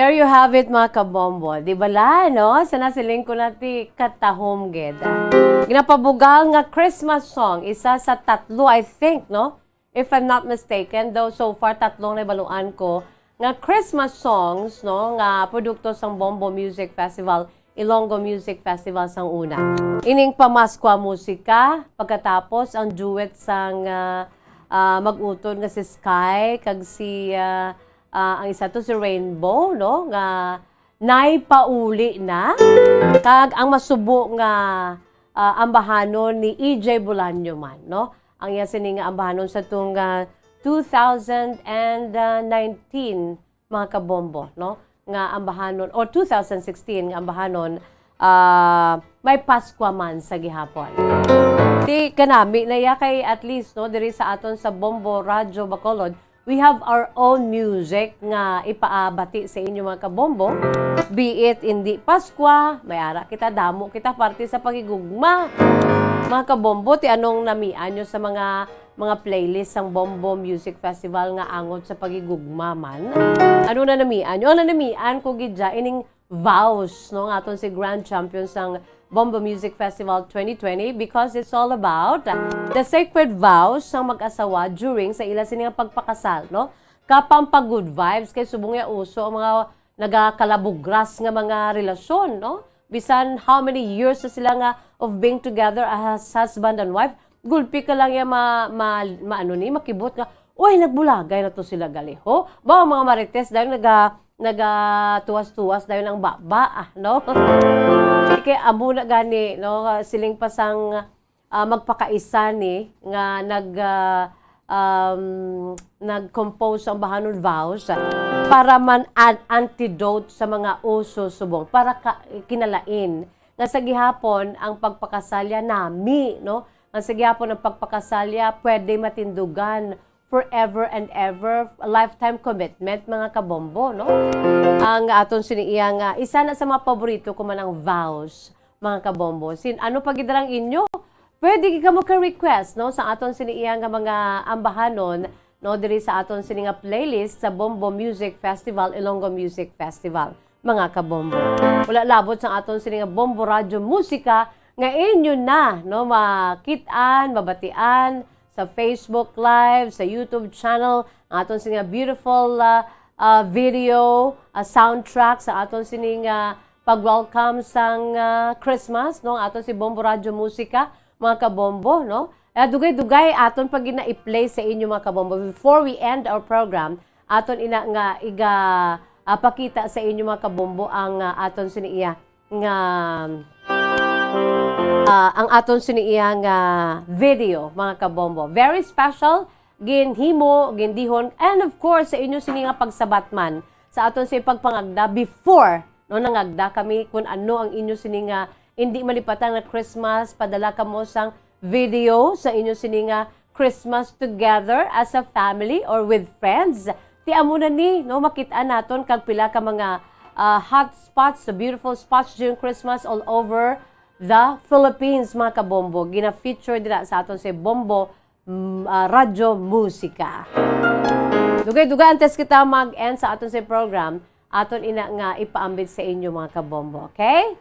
there you have it mga kabombo. Di bala, no? Sana siling ko nati katahom ged. Ginapabugal nga Christmas song, isa sa tatlo, I think, no? If I'm not mistaken, though so far tatlong nabaluan ko nga Christmas songs, no? Nga produkto sang Bombo Music Festival, Ilonggo Music Festival sang una. Ining pamaskwa musika, pagkatapos ang duet sang mag-utod nga si Sky, kag si ang isa to si Rainbow, no? Nga naipauli na. Kag ang masubo nga ambahanon ni EJ Bolaño man, no? Ang iya sini nga ambahanon sa tung 2019 mga kabombo, no? Nga ambahanon or 2016 nga ambahanon may Paskwa man sa gihapon. Di kanami na ya kay at least no diri sa aton sa Bombo Radyo Bacolod, we have our own music nga ipaabati sa inyo mga kabombo. Be it hindi Paskwa, may ara kita damo kita parte sa pagigugma. Mga kabombo, ti anong namian nyo sa mga playlist ng Bombo Music Festival nga angot sa pagigugma man? Ano na namian nyo? Ano namian ko gidya ining vows, no? Aton si Grand Champion sang Bombo Music Festival 2020 because it's all about the sacred vows ng mag-asawa during sa ila sining pagpakasal, no? Kapang pag-good vibes kay subong ya uso ang mga nagakalabugras nga mga relasyon, no? Bisan how many years na sila nga of being together as husband and wife, gulpi ka lang ya makibot nga, uy, nagbulagay na to sila galiho. Ba, mga marites dahil tuwas-tuwas dahil ang baba, no? Kaya amo na gani, no? Siling pasang magpakaisa ni nga nag-compose ang bahanon vows para man antidote sa mga uso subong para kinalain nga sa gihapon ang pagpakasalya nami, no? Ang sa gihapon ang pagpakasalya pwede matindugan forever and ever, a lifetime commitment mga kabombo, no? Ang aton siniiyang isa na sa mga paborito ko man ang vows mga kabombo. Ano pa gidarang inyo? Pwede ka mo ka-request, no, sa aton siniiyang mga ambahanon, no, diri sa aton sininga playlist sa Bombo Music Festival, Ilonggo Music Festival, mga kabombo. Wala labot sa aton sininga Bombo Radyo Musika, nga inyo na, no, makitaan, mabatian, sa Facebook Live, sa YouTube channel, ang aton sininga beautiful video, soundtrack sa aton sininga pag-welcome sang Christmas, no, aton si Bombo Radyo Musika, mga kabombo, no? Dugay-dugay aton pag i-play sa inyo mga kabombo. Before we end our program, aton ina nga pakita sa inyo mga kabombo ang aton siniya nga ang aton siniya nga video mga kabombo. Very special, ginhimo, gindihon, and of course sa inyo sini nga pagsabatman sa aton si pagpangagda before no nangagda kami kung ano ang inyo sini nga hindi malipatan na Christmas, padala ka mo sang video sa inyo sininga Christmas together as a family or with friends. Ti amo na ni, no, makitaan naton kag pila ka mga hot spots, beautiful spots during Christmas all over the Philippines, mga kabombo. Gina-feature dira sa aton si Bombo Radyo Musika. Dugay-dugay antes kita mag-end sa aton si program, aton ina nga ipaambit sa inyo mga kabombo, okay?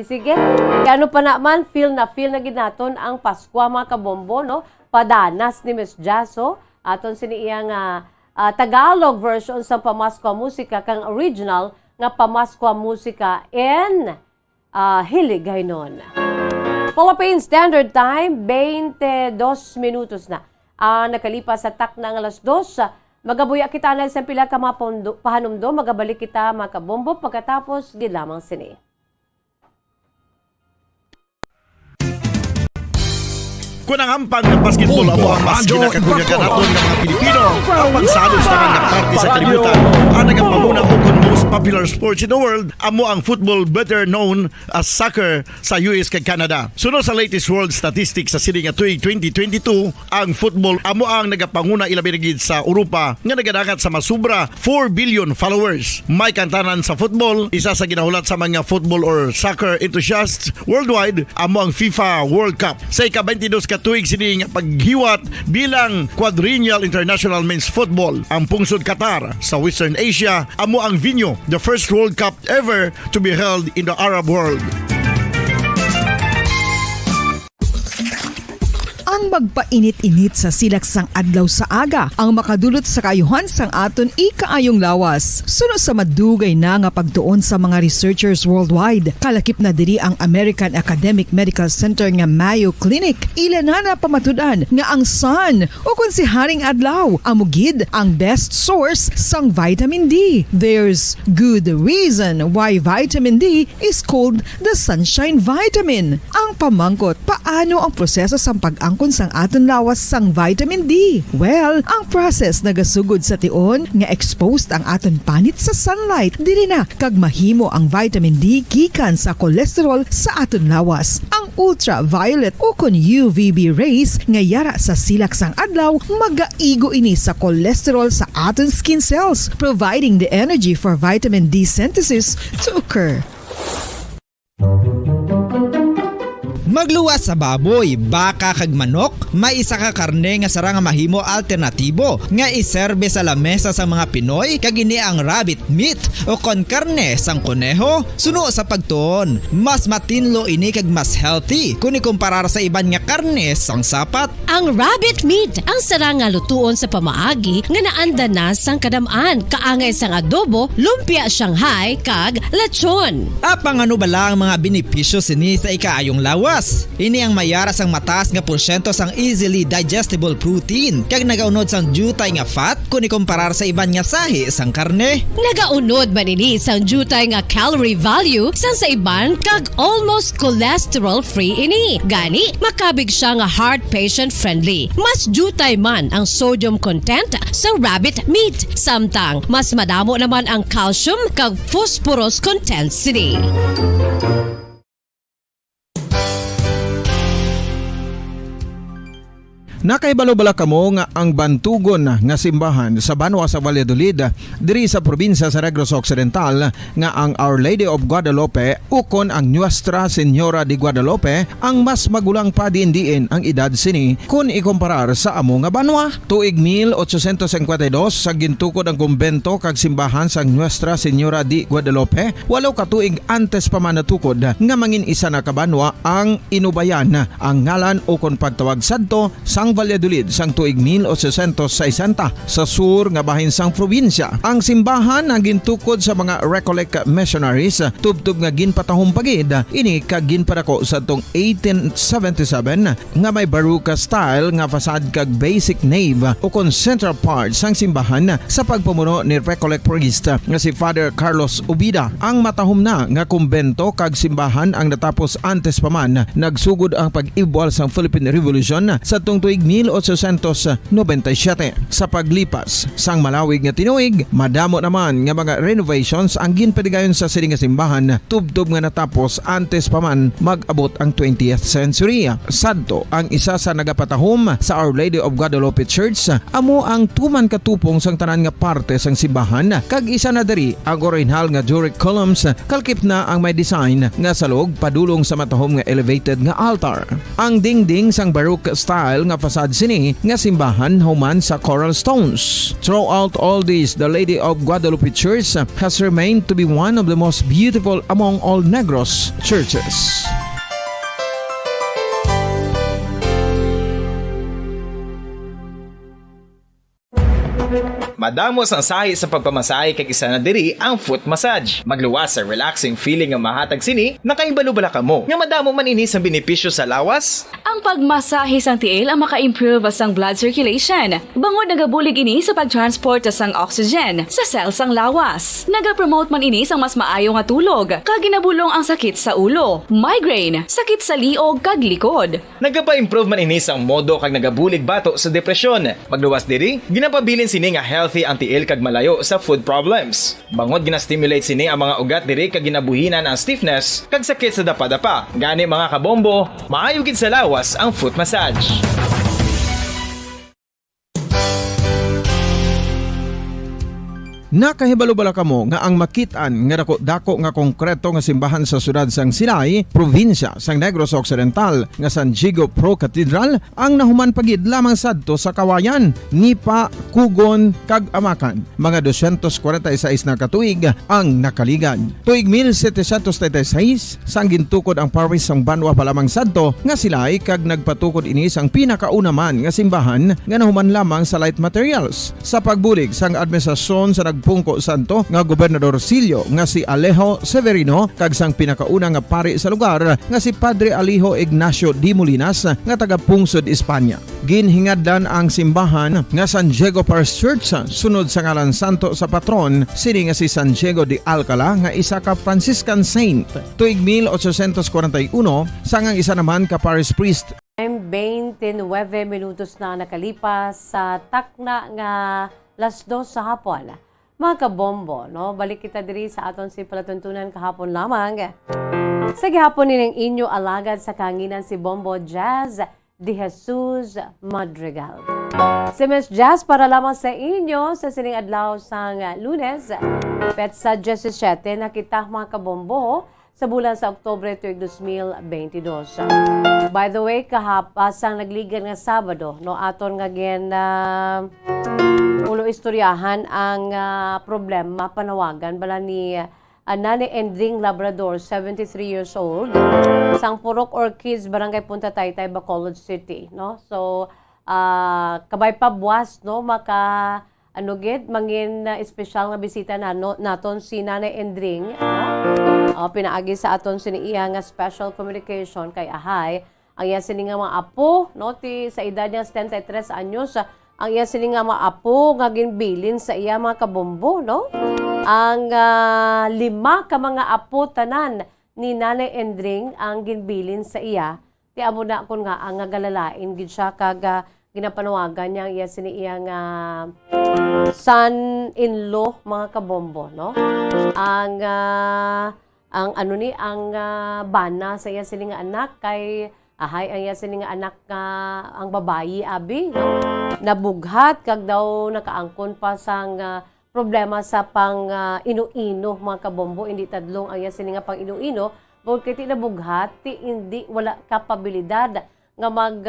Sige. Kaya ano pa naman, feel na ginaton ang Paskwa mga kabombo, no? Padanas ni Miss Jasso, aton siniya nga Tagalog version sa Pamaskwa Musika, kang original nga Pamaskwa Musika in Hiligaynon. Philippine Standard Time, 22 minutos na. Nakalipas sa tak ng alas 2, magabuya kita na sa pila ka mga pahanumdo, magabalik kita mga kabombo pagkatapos di lamang sini. Kung ang hampang ng basketball amo ang mas ginakakunyagan naton ng mga Pilipino, ang pagsalos na nga party sa kalibutan, ang nagapamuna o kung most popular sports in the world, amo ang football better known as soccer sa US kag Canada. Sunod sa latest world statistics sa sining tuig 2022, ang football amo ang nagapanguna ilabirigid sa Europa nga nagadagat sa masubra 4 billion followers. May kantanan sa football, isa sa ginahulat sa mga football or soccer enthusiasts worldwide, amo ang FIFA World Cup. Sa ika-22 katuig sining paghiwat bilang Quadrennial International Men's Football. Ang pungsod Qatar sa Western Asia amo ang venue Morocco, the first World Cup ever to be held in the Arab world. Ang magpainit-init sa silaksang adlaw sa aga ang makadulot sa kaayuhan sang aton ikaayong lawas. Suno sa madugay na nga pagtuon sa mga researchers worldwide, kalakip na diri ang American Academic Medical Center nga Mayo Clinic. Ila na pamatudan nga ang sun o kung si Haring Adlaw amugid ang best source sang vitamin D. There's good reason why vitamin D is called the sunshine vitamin. Ang pamangkot, paano ang proseso sang pag-angkon sang aton lawas sang vitamin D? Well, ang process nagasugod sa tion nga exposed ang aton panit sa sunlight dili na kag mahimo ang vitamin D gikan sa cholesterol sa aton lawas. Ang ultraviolet o kun UVB rays nga yara sa silak sang adlaw magaigo ini sa cholesterol sa aton skin cells, providing the energy for vitamin D synthesis to occur. Magluwas sa baboy, baka kag manok, may isa ka karne nga sarang mahimo alternatibo nga iserbe sa lamesa sa mga Pinoy kag ini ang rabbit meat o kon karne sang kuneho. Suno sa pagtuon, mas matinlo ini kag mas healthy kung ikumparar sa iban nga karne sang sapat. Ang rabbit meat ang sarang nga lutuon sa pamaagi nga naanda na sang kadamaan, kaangay sang adobo, lumpia Shanghai kag lechon. Apang ano bala ang mga benepisyo sini sa ikaayong lawas? Ini ang mayara sang mataas nga porsyento sang easily digestible protein kag nagaunod sang jutay nga fat kung ikumparar sa iban nga sahi sang karne. Nagaunod man ini sang jutay nga calorie value sang sa iban kag almost cholesterol free ini. Gani makabig siya nga heart patient friendly. Mas jutay man ang sodium content sa rabbit meat, samtang mas madamo naman ang calcium kag phosphorus content sini. Nakaibalo-bala kamo nga ang bantugon nga simbahan sa Banwa sa Valladolid diri sa probinsya sa Negros Occidental nga ang Our Lady of Guadalupe ukon ang Nuestra Señora de Guadalupe ang mas magulang pa diin ang edad sini kung ikumparar sa amo nga banwa. Tuig 1852 sa gintukod ang kumbento kag simbahan sa Nuestra Señora de Guadalupe, walo ka tuig antes pa man natukod nga mangin isa na kabanwa ang inubayan ang ngalan ukon pagtawag sadto sang Valladolid sang tuig 1860 sa sur nga bahin sang probinsya. Ang simbahan ang gintukod sa mga Recollect missionaries tubtub nga ginpatahong pagid ini kag ginpadako sa tong 1877 nga may baroque style nga fasad kag basic nave o kon central part sang simbahan sa pagpamuno ni Recollect priest nga si Father Carlos Ubida. Ang matahom na nga kumbento kag simbahan ang natapos antes pa man nagsugod ang pag-ibwal sang Philippine Revolution sa tong tuig 1897. Sa paglipas sang malawig nga tinuig, madamo naman nga mga renovations ang ginpadigayon sa sining nga simbahan tubtob nga natapos antes pa man mag-abot ang 20th century. Sadto ang isa sa nagapatahom sa Our Lady of Guadalupe Church, amo ang tuman katupong sang tanan nga parte sang simbahan kag isa na diri ang original nga Doric columns kalkip na ang may design nga salog padulong sa matahom nga elevated nga altar. Ang dingding sang baroque style nga fasad sini nga simbahan human sa coral stones. Throughout all this, the Lady of Guadalupe Church has remained to be one of the most beautiful among all Negros churches. Madamos ang sahi sa pagpamasahe kag isa na diri ang foot massage. Magluwas sa relaxing feeling nga mahatag sini, nakaibalo-bala ka mo. Nga madamo man ini sa benepisyo sa lawas. Ang pagmasahe sang tiil ang maka-improve sang blood circulation. Bangod nagabulig ini sa pagtransport sang oxygen sa cells sang lawas. Nagapromote man ini sang mas maayo nga tulog, kag ginabulong ang sakit sa ulo, migraine, sakit sa liog kag likod. Nagapa-improve man ini sang modo kag nagabulig bato sa depresyon. Magluwas diri, ginapabilin sini nga healthy ang tiil kag malayo sa food problems. Bangod gina-stimulate sini ang mga ugat diri kag ginabuhinan ang stiffness kag sakit sa dapa-dapa. Gani mga kabombo, maayo gid sa lawas ang foot massage. Nakahibalo bala kamo nga ang makitaan nga dako nga konkreto nga simbahan sa sudad sang Sinay, probinsya sang Negros Occidental nga San Diego Pro Cathedral ang nahuman pagid lamang sadto sa kawayan ni pa Kugon kag Amakan. Mga 246 na katuig ang nakaligan. Tuig 1736 sang gintukod ang parish sang Banwa pa lamang sadto nga sila ay kag nagpatukod ini sang pinakauna man nga simbahan nga nahuman lamang sa light materials. Sa pagbulig sang administrasyon sa nagpungko santo nga Gobernador Silio nga si Alejo Severino kag sang pinakauna nga pari sa lugar nga si Padre Alijo Ignacio Di Molinas nga taga Pungsod, Espanya. Ginhingadlan ang simbahan nga San Diego Parish Church sunod sa ngalan santo sa patron sini nga si San Diego de Alcala nga isa ka Franciscan saint. Tuig 1841 sangang isa naman ka parish priest. 29 minutos na nakalipas sa takna nga las 2 sa hapon. Mga kabombo, no? Balik kita diri sa aton si palatuntunan kahapon lamang. Sa gihapon nining inyo alagad sa kanginan si Bombo Jazz de Jesus Madrigal. Si Miss Jazz para lamang sa inyo sa sining adlaw sang Lunes, petsa 17 nakita mga kabombo sa bulan sa Oktubre tuig 2022. By the way, kahapasang nagligan nga Sabado, no aton nga gen ulo istoryahan ang problema panawagan bala ni Nani Endring Labrador, 73 years old, sang Purok Orchids, Barangay Punta Taytay, Bacolod City, no? So kabay pa buwas, no, maka mangin espesyal nga bisita naton si Nanay Endring, no? Pinaagi sa aton siniiya nga special communication kay Ahay ang iya sini nga mga apo, no, ti sa edad niya 73 anyos, ang iya sini nga mga apo nga ginbilin sa iya mga kabombo, no? Ang 5 ka mga apo tanan ni Nanay Endring ang ginbilin sa iya, ti amo na kun nga ang galalain gid siya kag ginapanawagan niya ang iya sini iya nga son-in-law mga kabombo, no? Ang bana sa iya sini nga anak kay Ahay ang iya sini nga anak nga ang babayi abi, no? Nabughat kag daw nakaangkon pa sang problema sa pang ino-ino mga kabombo, hindi tadlong ang iya sini nga pang ino-ino porque ti nabughat ti hindi wala kapabilidad nga mag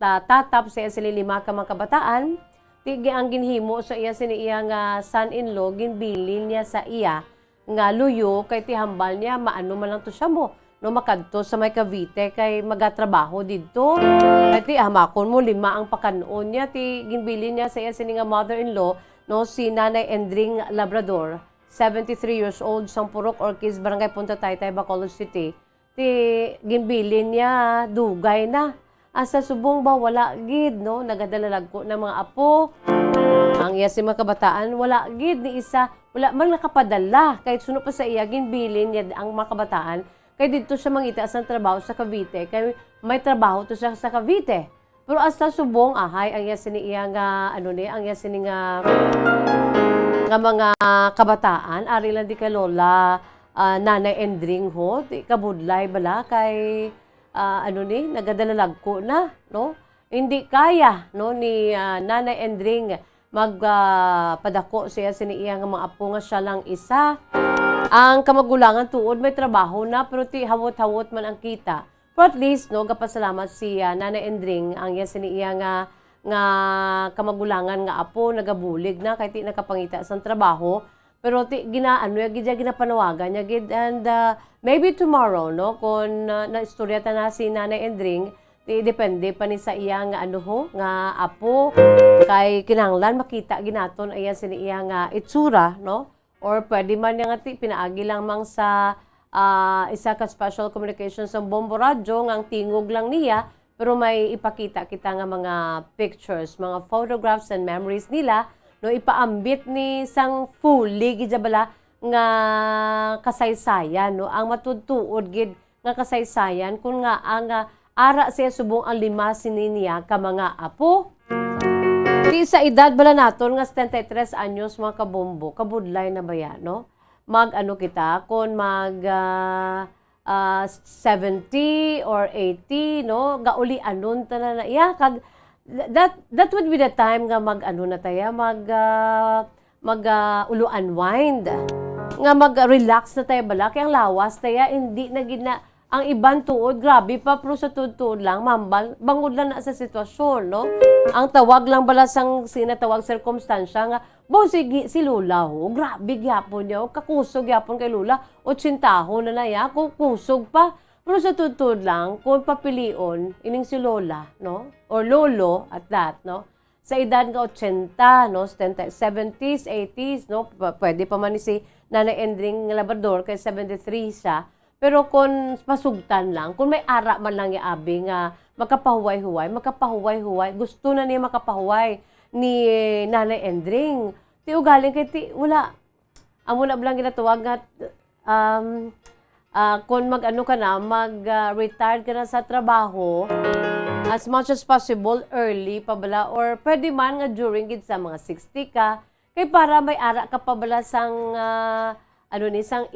tatap sa iya sini 5 ka mga kabataan. Ti ang ginhimo sa iya sini iya nga son-in-law ginbilin niya sa iya nga luyo kay ti hambal niya maano man lang to siya mo, no, makadto sa may Cavite kay magatrabaho didto. At ti hamakon mo 5 ang pakanon niya, ti ginbilin niya sa iya sini nga mother-in-law, no, si Nanay Endring Labrador, 73 years old, sang Purok Orchids, Barangay Punta Taytay, Bacolod City. Ti ginbilin niya dugay na. Asa subong ba wala gid, no, nagadalalag ko ng mga apo. Ang iya si mga kabataan wala gid ni isa, wala man nakapadala kahit suno pa sa iya ginbilin niya ang mga kabataan. Kay dito siya mangita sa trabaho sa Cavite, kay may trabaho to siya sa Cavite. Pero asa subong Ahay ang iya sini iya nga ang iya sini nga mga kabataan ari lang di kay Lola Nanay Endring ho, di kabudlay bala kay nagadalalag ko na, no? Hindi kaya, no, ni Nanay Endring magpadako siya sini iya nga mga apo nga siya lang isa. Ang kamagulangan tuod may trabaho na pero ti hawot-hawot man ang kita. Pero at least, no, gapasalamat si Nanay Endring ang iya sini iya nga kamagulangan nga apo nagabulig na kay ti nakapangita sa trabaho. Pero ti ginapanawagan niya gid, and maybe tomorrow, no, kung naistorya ta na si Nanay Endring, ti depende pa ni sa iya nga nga apo kay kinahanglan makita ginaton ayan sini iya nga itsura, no? Or pwede man nga ti pinaagi lang mang sa isa ka special communication sa Bombo Radyo nga tingog lang niya, pero may ipakita kita nga mga pictures, mga photographs and memories nila, no, ipaambit ni sang fully gid bala nga kasaysayan, no, ang matudtuod gid nga kasaysayan kun nga ang ara siya subong ang 5 siniya ka mga apo. Di sa edad bala naton nga 73 anyos mga kabombo, kabudlay na ba yan, no? Kita kung 70 or 80, no, gauli anon tanan na iya kag that would be the time nga na tayo ulo unwind. Nga mag-relax na tayo bala, kaya ang lawas tayo, hindi na gina, ang ibang tuod, grabe pa, pero sa tuod lang, mambal, bangod lang na sa sitwasyon, no? Ang tawag lang bala sang sinatawag circumstansya nga, si Lula ho, grabe gyapon niya, kakusog gyapon kay Lula, 80 na na ya, kusog pa. Pero sa tuod lang, kung papilion, ining si Lola, no? Or Lolo, at that, no? Sa edad nga 80, no? 70s, 80s, no? Pwede pa man ni si Nanay Endring Labrador, kay 73 siya. Pero kung pasugtan lang, kung may ara man lang yung abi nga makapahuway-huway, gusto na niya makapahuway ni Nanay Endring. Ti ugaling kay ti, wala. Amo na blang ginatawag nga, kung mag-ano ka na, mag-retired ka na sa trabaho, as much as possible, early pa bala, or pwede man nga during gid sa mga 60 ka, kay para may ara ka pa bala sang, sang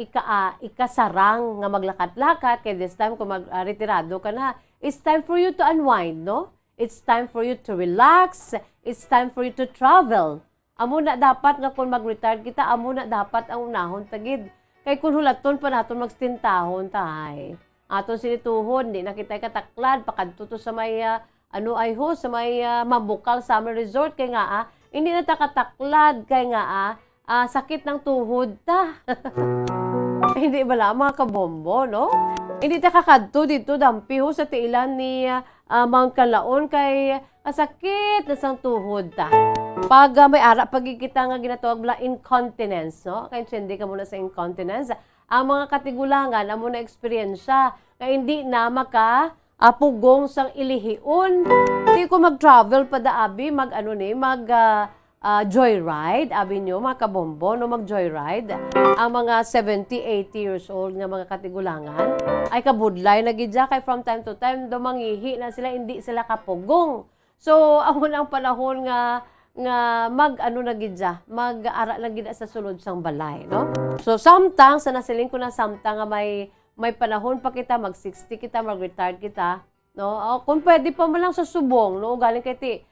ikasarang nga maglakat-lakat, kay this time kung mag-retirado ka na, it's time for you to unwind, no? It's time for you to relax, it's time for you to travel. Amo na dapat nga kung mag-retire kita, amo na dapat ang unahon tagid. Kay kung hulaton pa naton magstintahon tay. Aton sinituhon, di na kita kataklad, pakadto to sa may, sa may Mabukal Summer Resort, kay nga hindi na takataklad, kay nga sakit ng tuhod ta. Hindi ba mga kabombo, no? Hindi ta kakadto dito, dampi ho sa tiilan ni Mount Calaon, kay sakit na sang tuhod ta. Pag may ara, pagkikita nga ginatawag bala incontinence, no? Kaya hindi ka muna sa incontinence. Ang mga katigulangan, ang muna eksperyensya, na hindi na pugong sang ilihiun. Hindi ko mag-travel pa daabi, joyride, abi nyo, mga kabombo, no, mag-joyride. Ang mga 70, 80 years old nga mga katigulangan, ay kabudlay na gidya, kay from time to time, dumangihi na sila, hindi sila kapugong. So, ang unang panahon nga mag-ara na gidya sa sulod sang balay, no? So, samtang, sa nasiling ko na samtang nga may panahon pa kita, mag-60 kita, mag-retire kita, no? Kung pwede pa mo lang sa subong, no? Galing kay ti,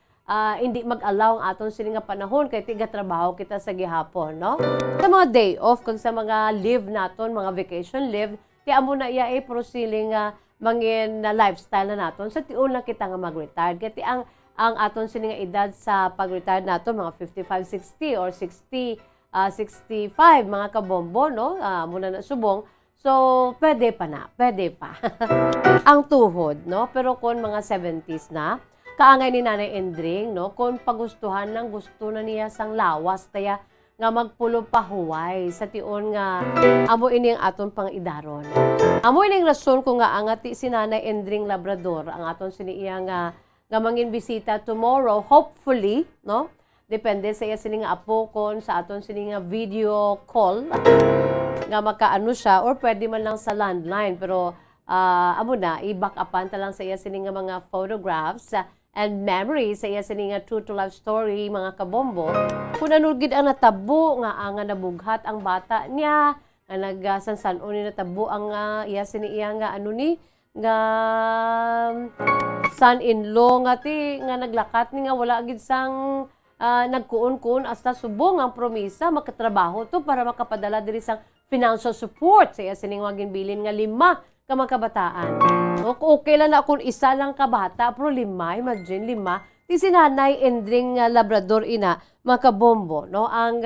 hindi mag-allow ang aton siling nga panahon, kay ti gatrabaho kita sa gihapon, no? Sa mga day off, kag sa mga leave naton, mga vacation leave, ti amo na iya pro siling mangin na lifestyle na naton, sa tiun lang kita nga mag-retire. Kaya ti ang aton sining nga edad sa pag-retire naton, mga 55, 60 or 60, 65, mga kabombo, no? Muna na subong. So, pwede pa. Ang tuhod, no? Pero kung mga 70s na, kaangay ni Nanay Endring, no? Kung pagustuhan ng gusto na niya sang lawas, taya nga magpulo pa huway sa tiun nga amo ini ang aton pang idaron. Amo ini ang rason kung nga angati si Nanay Endring Labrador, ang aton siniya nga mangin bisita tomorrow, hopefully, no? Depende sa iya sining nga apo kon sa aton sining nga video call nga makaano siya, or pwede man lang sa landline, pero amo na i-back upan ta lang sa iya sining nga mga photographs and memories sa iya sining nga true to life story, mga kabombo. Kung anugid ang natabo nga nabughat ang bata niya, nga nagsansanon ni natabo ang iya siniya nga nga son-in-law nga nga naglakat ni nga wala gid sang nagkuon-kuon hasta subong ang promisa makatrabaho to para makapadala diri sang financial support sa iya sining ginbilin nga 5 ka mga kabataan. Okay lang na kung isa lang ka bata, pero 5, imagine 5. Ti si Nanay Endring Labrador ina, mga kabombo, no? Ang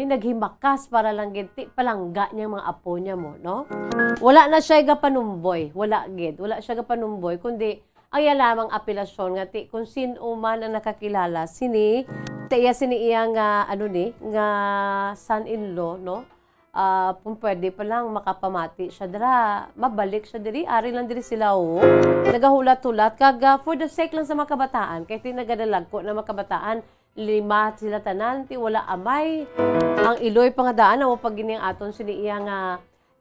naghimakas para lang gid palangga niya mga apo niya mo, no? Wala na siya gapanumboy, wala siya gapanumboy, kundi ang lamang apelasyon nga ti kung sino man ang nakakilala sini iya nga nga son-in-law, no? Kung pwede pa lang makapamati siya dira, mabalik siya diri, ari lang diri sila nagahulat-hulat kag for the sake lang sa mga kabataan, kay tinagadalag ko na mga kabataan 5 sila tanan, ti wala amay. Ang iloy pangadaan mo pag gining aton siniya nga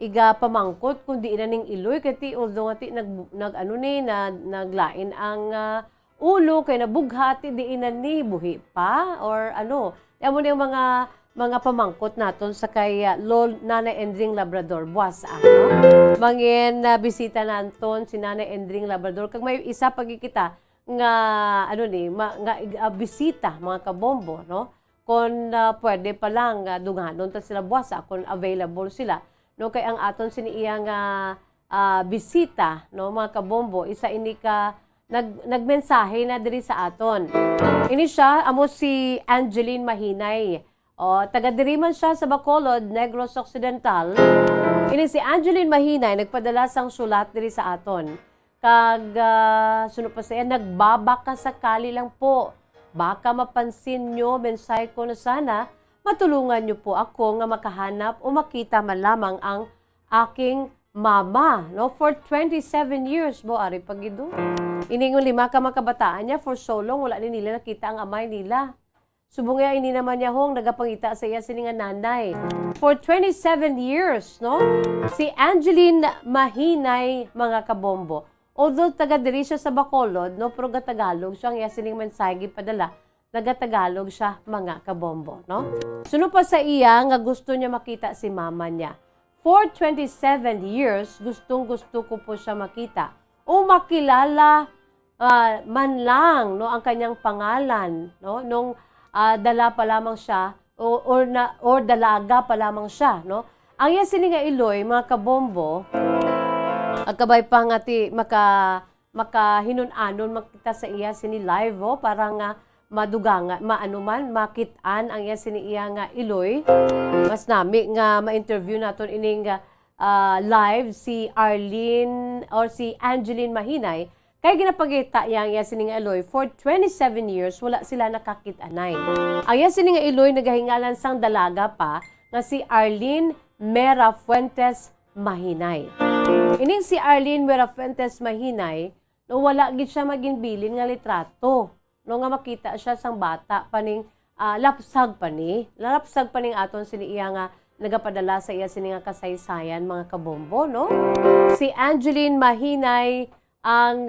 iga pamangkot kundi ina ning iloy kay although nga naglain ang ulo kay nabughat di ina ni buhi pa or amo ni yung mga pamangkot naton sa kay Nanay Endring Labrador buwas no? Mangin bisita naton si Nanay Endring Labrador kag may isa pagkikita nga ano ni bisita mga kabombo, no? Kung pwede pa lang dunganon ta sila buwasa kung available sila, no? Kay ang aton siniiya nga bisita, no, mga kabombo, isa ini ka nagmensahe na diri sa aton. Ini siya amo si Angeline Mahinay. O, taga diri man siya sa Bacolod, Negros Occidental. Ini si Angeline Mahinay nagpadala sang sulat diri sa aton. Kag sunod pa siya, nagbabaka sakali lang po. Baka mapansin nyo, mensahe ko na sana, matulungan nyo po ako nga makahanap o makita man lamang ang aking mama. No? For 27 years, bo, ari pagido. Iningon 5 ka makabataan niya, for so long, wala ni nila nakita ang amay nila. Subong nga ini naman niya hong nagapangita sa iya sininga nanay. For 27 years, no? Si Angeline Mahinay, mga kabombo. Although taga diri siya sa Bacolod, no, pero Tagalog siya, ang iya sining mensahe padala. Taga-Tagalog siya, mga kabombo, no? Sunod pa sa iya nga gusto niya makita si mama niya. For 27 years, gustong-gusto ko po siya makita. O makilala man lang, no, ang kanyang pangalan, no? Nung dala pa lamang siya or dalaga pa lamang siya, no? Ang iya sini nga Iloy, mga kabombo, agkabay pa nga ti makahinun-anon makita sa iya sini live, oh, para nga madugangan, makitaan ang iya sini iya nga Iloy. Mas nami nga ma-interview naton ining live si Arlene or si Angeline Mahinay. Kaya ginapagita yang iya sini nga Iloy for 27 years wala sila nakakitanay. Ang iya sini nga Iloy nagahingalan sang dalaga pa nga si Arlene Mera Fuentes Mahinay. Ining si Arlene Mera Fuentes Mahinay, no, wala gid siya maginbilin nga litrato. No nga makita siya sang bata paning lapsag pa ni aton sini iya nga nagapadala sa iya sini nga kasaysayan, mga kabombo, no? Si Angeline Mahinay ang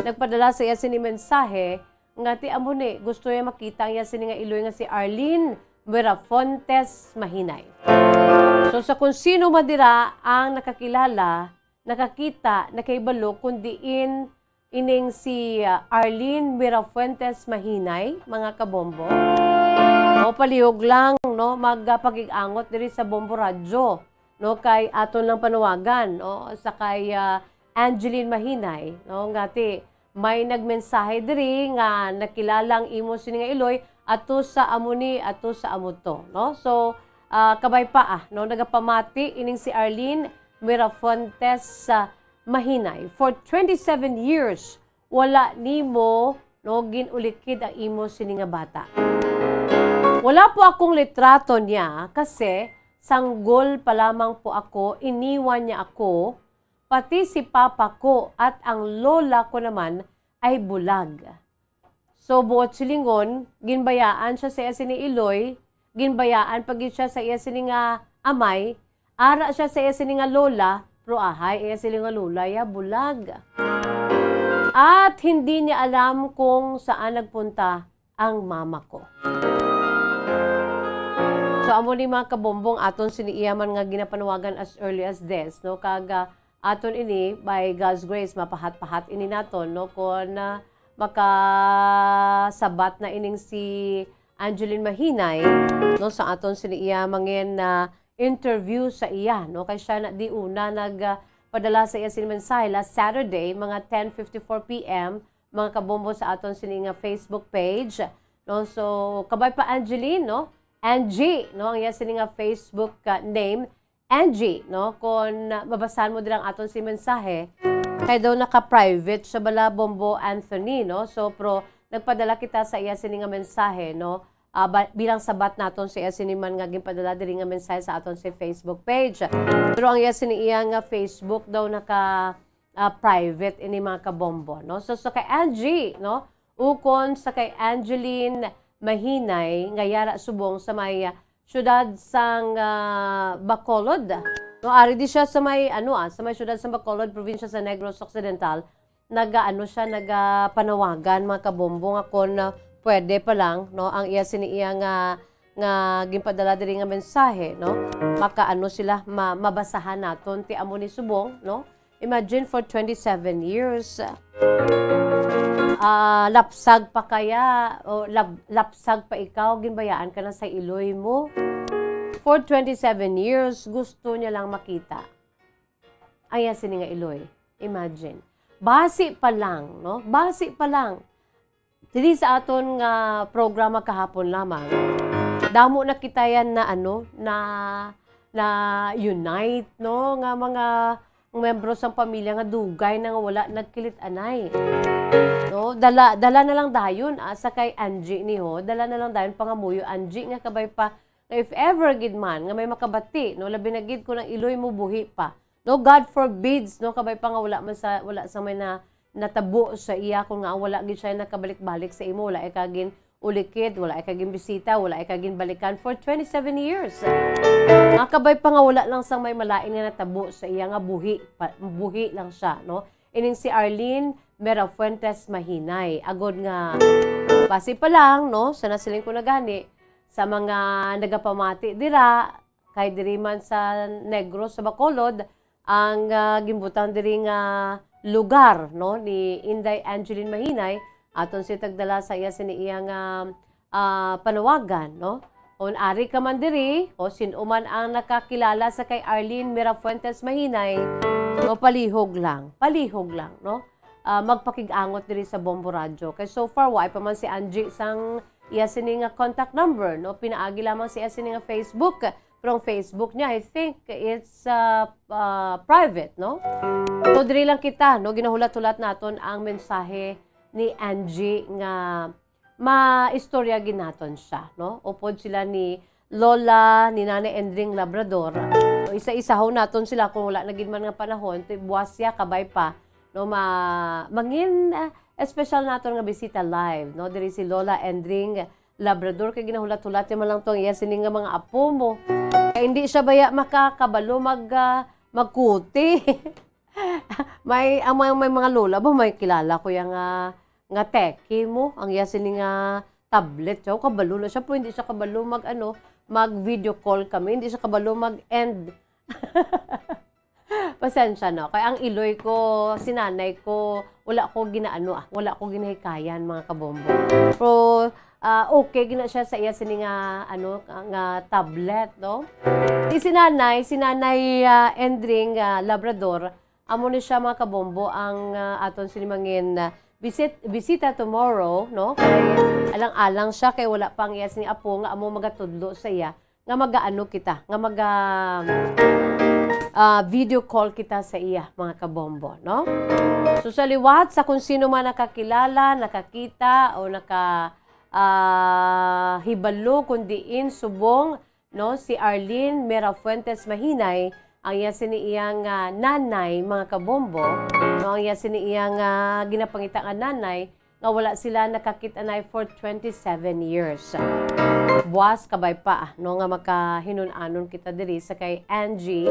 nagpadala sa iya sini mensahe nga ti amo ni gusto niya makita ang iya sini nga Iloy nga si Arlene Mera Fuentes Mahinay. So sa kung sino madira ang nakakilala, nakakita, nakaibalo, kundi ining si Arlene Mera Fuentes Mahinay, mga kabombo. O palihog lang, no, magpagig-angot diri sa Bombo Radyo, no, kay aton lang panawagan, no, sa kay Angeline Mahinay, no, ngati may nagmensahe diri nga nakilalang imo sini nga Iloy ato sa amuni ato sa amuto, no. So kabay pa no, nagapamati ining si Arlene Mera Fuentes Mahinay. For 27 years, wala nimo, no, ginulikid ang imo sini nga bata. Wala po akong litrato niya kasi sanggol pa lamang po ako, iniwan niya ako, pati si papa ko at ang lola ko naman ay bulag. So buot silingon, ginbayaan siya sa iya sini Iloy, ginbayaan pag siya sa iya sini nga amay, ara siya sa iya sini nga lola, pero ahay, iya sini nga lola, ya bulag. At hindi niya alam kung saan nagpunta ang mama ko. So amo ni mga kabombong aton siniiyaman nga ginapanawagan as early as this, no, kaga aton ini by God's grace mapahat-pahat ini naton, no, kon makasabat na ining si Angeline Mahinay, no, sa aton siniiyamangin na interview sa iya, no, kay siya na di una nagpadala sa iya sin mensahe last Saturday mga 10:54 PM, mga kabombo, sa aton sini nga Facebook page, no. So kabay pa Angeline, no, Angie, no, ang iya sini nga Facebook name, Angie, no, kung mabasahan mo din ang aton si mensahe, kaya daw naka-private siya bala Bombo Anthony, no, so pro nagpadala kita sa iya sini nga mensahe, no, bilang sabat naton sa iya sini man nga ginpadala diri nga mensahe sa aton si Facebook page. Pero ang iya sini iya nga Facebook daw naka-private ini mga kabombo, no, so kay Angie, no, ukon sa kay Angeline Mahinay nga yara subong sa may syudad sang Bacolod. No, ari di siya sa may sa may syudad sa Bacolod, probinsya sa Negros Occidental. Nagapanawagan mga kabombo nga kon pwede pa lang, no, ang iya siniiya nga ginpadala diri nga mensahe, no, makaano sila mabasahan naton ti amo ni subong, no. Imagine for 27 years. lapsag pa kaya o lapsag pa ikaw, ginbayaan ka na sa iloy mo. For 27 years, gusto niya lang makita. Ayan sini nga iloy. Imagine. Basi pa lang, no? Basi pa lang. Dili sa aton nga programa kahapon lamang. Damo na kita yan na na unite, no? Nga mga membro sa pamilya nga dugay na nga wala nagkilit anay. No, dala na lang dayon sa kay Angie niho, dala na lang dayon pangamuyo Angie nga kabay pa na if ever gid man nga may makabati, no, labi na gid ko ng iloy mo buhi pa. No, God forbids, no, kabay pa nga wala sa may natabo sa iya kung nga wala gid siya nakabalik-balik sa imo, wala ay kagin ulikid, wala ay kagin bisita, wala ay kagin balikan for 27 years. Kabay pa nga wala lang sang may malain nga natabo sa iya nga buhi lang siya, no. Ining si Arlene Merafuentes Mahinay. Agod nga basi pa lang, no, sa nasiling ko na gani sa mga nagapamati dira kay diri man sa Negros sa Bacolod ang gimbutan diri nga lugar, no, ni Inday Angeline Mahinay aton si tagdala sa iya siniiyang panawagan, no. Kung ari ka man diri o sinuman ang nakakilala sa kay Arlene Merafuentes Mahinay, no, palihog lang, no. Magpakig-angot diri sa Bombo Radio. Kay so far, why pa man si Angie sang iya sini nga contact number, no? Pinaagi lamang si iya sini nga Facebook. Pero ang Facebook niya, I think it's private, no? So, diri lang kita, no? Ginahulat-hulat naton ang mensahe ni Angie nga maistorya ginaton siya, no? Upod sila ni Lola, ni Nanay Endring Labrador. So, isa-isahaw naton sila kung wala naging man nga panahon, buwas siya, kabay pa, no, mangin special naton nga bisita live, no, diri si Lola Endring Labrador kay ginahulat-hulat man lang tong iya sini nga mga apo mo. Kay hindi siya baya makakabalo magkuti. may mga lola ba may kilala ko yang nga teki mo, ang iya sini nga tablet, so kabalo na siya po, hindi siya kabalo mag video call kami, hindi siya kabalo mag-end. Pasensya no. Kaya ang iloy ko, sinanay ko, wala ko wala ko ginahikayan mga kabombo. Pero okay gina siya sa iya sini nga nga tablet, no. Si sinanay Endring Labrador, amo ni siya mga kabombo ang aton sinimangin bisita tomorrow, no. Kay alang-alang siya kay wala pang iya sini apo nga amo magatudlo sa iya nga kita, nga video call kita sa iya, mga kabombo, no? So, sa liwat, sa kung sino man nakakilala, nakakita, o hibalo, kundiin, subong, no? Si Arlene Merafuentes Mahinay, ang iya siniiyang nanay, mga kabombo, no? Ang iya siniiyang ginapangita nga nanay, nga wala sila nakakita na for 27 years. Buwas kabay pa, no, nga makahinunanon kita diri sa kay Angie.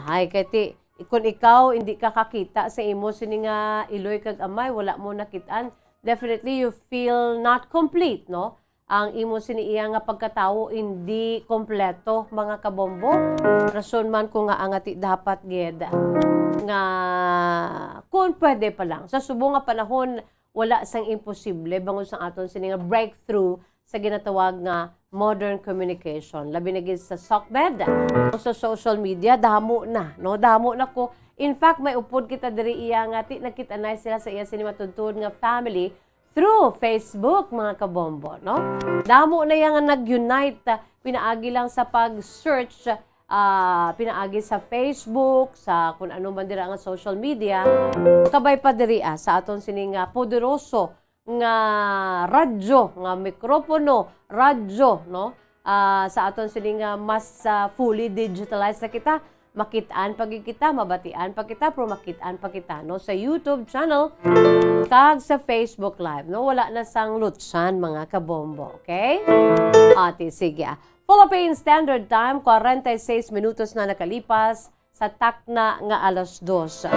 Ay, kati, kung ikaw hindi ka kakita sa imo sini nga iloy kag amay, wala mo nakitaan, definitely you feel not complete, no? Ang imo sini iya nga pagkatawo hindi kompleto, mga kabombo. Rason man ko nga angati dapat ged nga kung pwede pa lang sa subong nga panahon wala sang imposible bangon sang aton sini nga breakthrough sa ginatawag nga modern communication. Labi na gid sa SOCMED, sa social media, damo na, no? Damo na ko. In fact, may upod kita diri iya nga nakita na sila sa iya sini matudtod nga family through Facebook, mga kabombo, no? Damo na yang nag-unite, pinaagi lang sa pag-search, pinaagi sa Facebook, sa kung ano man dira nga social media, kabay pa diri sa aton sini nga poderoso nga radyo, nga mikropono, radyo, no? Sa aton sini nga mas fully digitalized na kita, makitaan pa kita, mabatian pa kita, pero makitaan pa kita, no? Sa YouTube channel, kag sa Facebook Live, no? Wala na sang lutsan, mga kabombo, okay? Ate, sige. Philippine Standard Time, 46 minutos na nakalipas sa takna nga alas 2.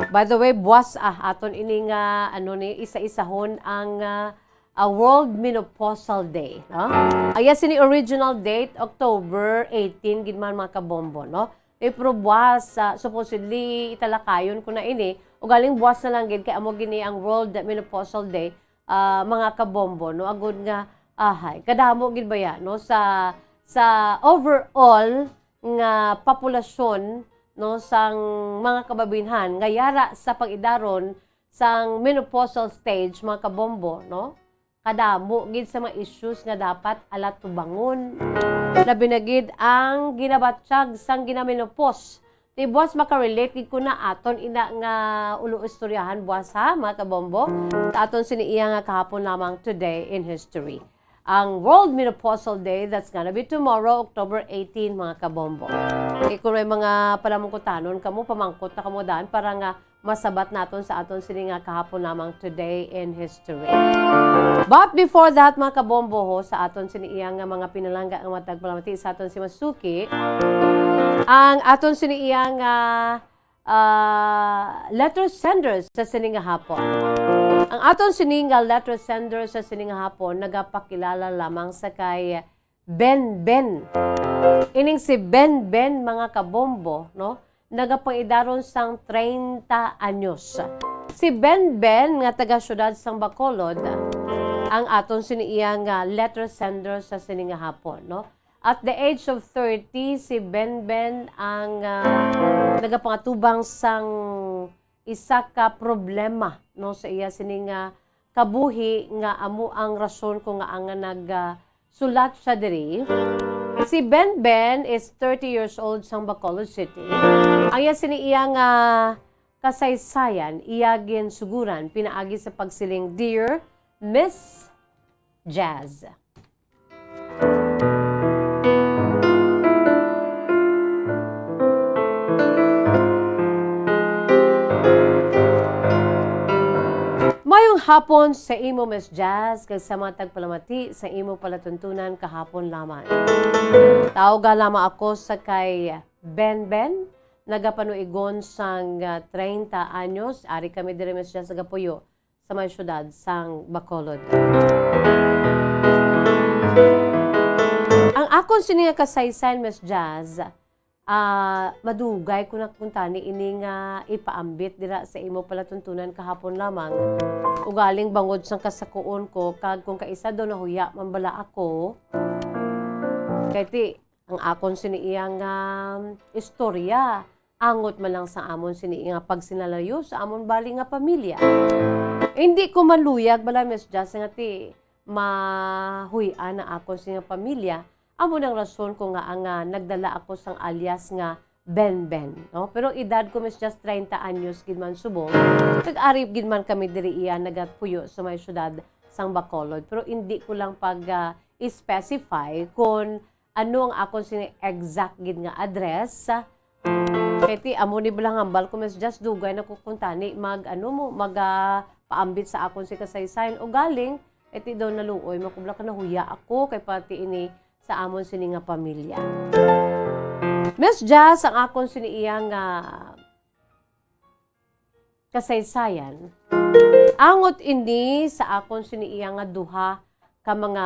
By the way, buwas aton ini nga isa-isahon ang World Menopausal Day, no? Aya sini original date October 18 gid man, mga kabombo, no? Pero buwas, supposedly, italakayon ko na ini. O galing buwas na lang gid kay amo gini ang World Menopausal Day, mga kabombo, no? Agod nga, kadamo gid ba yan, no? Sa overall nga populasyon, no, sang mga kababinhan, nga yara sa pag-idaron sang menopausal stage, mga kabombo, no? Kadamo gid sa mga issues nga dapat alat tubangon. Labi na gid ang ginabatsyag sang ginamenopause. Di buwas makarelate gid ko na aton ina nga ulo istoryahan buwas ha, mga kabombo. Sa aton siniiya nga kahapon lamang today in history. Ang World Menopausal Day, that's gonna be tomorrow, October 18, mga kabombo. Kung may mga palamangkutanon kamo, pamangkot na kamo daan para nga masabat naton sa aton sini nga kahapon lamang today in history. But before that, mga kabombo ho, sa aton siniiya nga mga pinalangga ang matagpalamati sa aton si Masuki, ang aton siniiya nga letter senders sa sini nga hapon. Ang aton sini nga letter senders sa sini nga hapon nagapakilala lamang sa kay Ben. Ining si Ben, mga kabombo, no? Nagapaidaron sang 30 anyos. Si Ben nga taga syudad sang Bacolod, ang aton siniiya nga letter sender sa sini nga hapon, no? At the age of 30, si Ben ang nagapangatubang sang isa ka problema, no, sa iya sini nga kabuhi nga amo ang rason kung nga ang nagsulat siya diri. Si Ben is 30 years old sang Bacolod City. Ang iya sini iya nga kasaysayan, iyagin suguran, pinaagi sa pagsiling Dear Miss Jazz. Mayong hapon sa imo, Miss Jazz, kag sa mga tagpalamati sa imo palatuntunan kahapon lamang. Tawga lamang ako sa kay Ben, nagapanuigon sang 30 anyos. Ari kami diri, Miss Jazz, sa Gapuyo, sa may syudad sang Bacolod. Ang akon sini nga kasaysayan, Miss Jazz, madugay ko na kuntani ini nga ipaambit dira sa imo palatuntunan kahapon lamang. Ugaling bangod sang kasakuon ko kag kung kaisa do nahuya mambala ako. Kay ang akon siniiya nga istorya angot man lang sa amon siniiya nga pagsinalayo sa amon bali nga pamilya. Hindi ko maluyag bala, Miss Jazz, nga mahuyan na akon sa pamilya. Amo nang rason ko nga ang nagdala ako sang alias nga Ben, no? Pero edad ko, Miss Just 30 anyos gid man subong. Nag-arip gid man kami diri iya nagatpuyo sa may syudad sang Bacolod. Pero hindi ko lang specify kung ano ang akong sini exact gid nga address. Kaya amo ni bilang hambal ko, Miss Just dugay na kukuntani paambit sa akon si kasaysayan o galing daw naluoy makubla ka na huya ako kay pati ini sa amon sini nga pamilya. Miss Jazz, ang akon siniiya nga kasaysayan, angot ini sa akon siniiya nga duha ka mga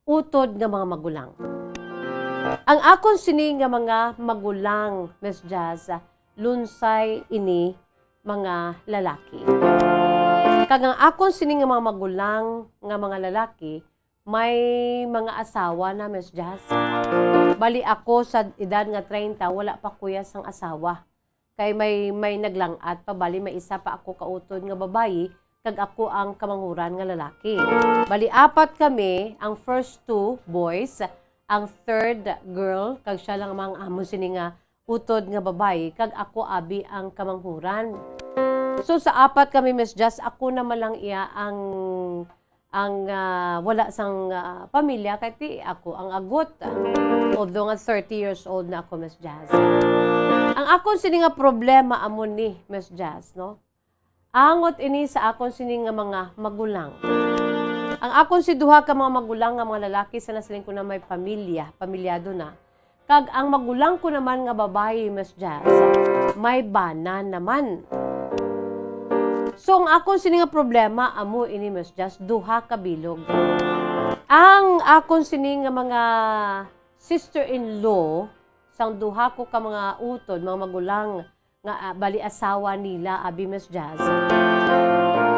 utod nga mga magulang. Ang akon sini nga mga magulang, Miss Jazz, lunsay ini mga lalaki. Kag ang akon sini nga mga magulang nga mga lalaki, may mga asawa na, Miss Jazz. Bali ako sa edad nga 30, wala pa kuya sang asawa. Kay may naglangat pa, bali may isa pa ako kautod nga babayi, kag ako ang kamanghuran nga lalaki. Bali apat kami, ang first two boys, ang third girl, kag siya lang mga amo sini nga utod nga babayi, kag ako abi ang kamanghuran. So sa apat kami, Miss Jazz, ako naman lang iya ang wala sang pamilya, kaya ako ang agot. Although nga 30 years old na ako, Miss Jazz. Ang akon sini nga problema amon ni, Miss Jazz, no? Angot ini sa akon sini nga mga magulang. Ang akon si duha ka mga magulang nga mga lalaki sa nasiling ko na may pamilyado na. Kag ang magulang ko naman nga babae, Miss Jazz, may bana naman. So, ang akong sini nga problema, amo ini, Miss Jazz, duha ka bilog. Ang akong sini nga mga sister-in-law sang duha ko ka mga utod, mga magulang nga bali asawa nila abi Miss Jazz.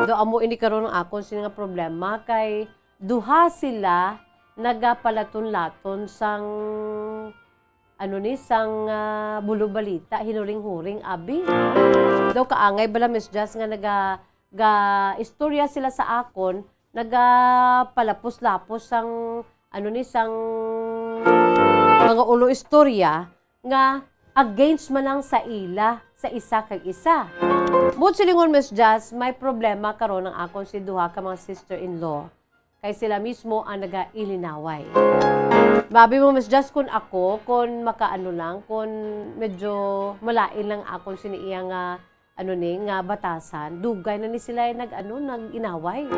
Do amo ini karon ng akon sini nga problema kay duha sila nagapalaton-laton sang sang bulubalita hinuring-huring abi. Do kaangay bala Miss Jazz nga istorya sila sa akon, nagapalapos-lapos sang sang mga ulo istorya nga against man lang sa ila sa isa kag isa. But silingon Miss Jazz, may problema karon ng akon si duha ka mga sister-in-law kay sila mismo ang nagailinaway. Babi mo Miss Jazz kun ako, kun makaano lang, kun medyo malain lang akon siniiya nga nga batasan, dugay na ni sila nag-inaway.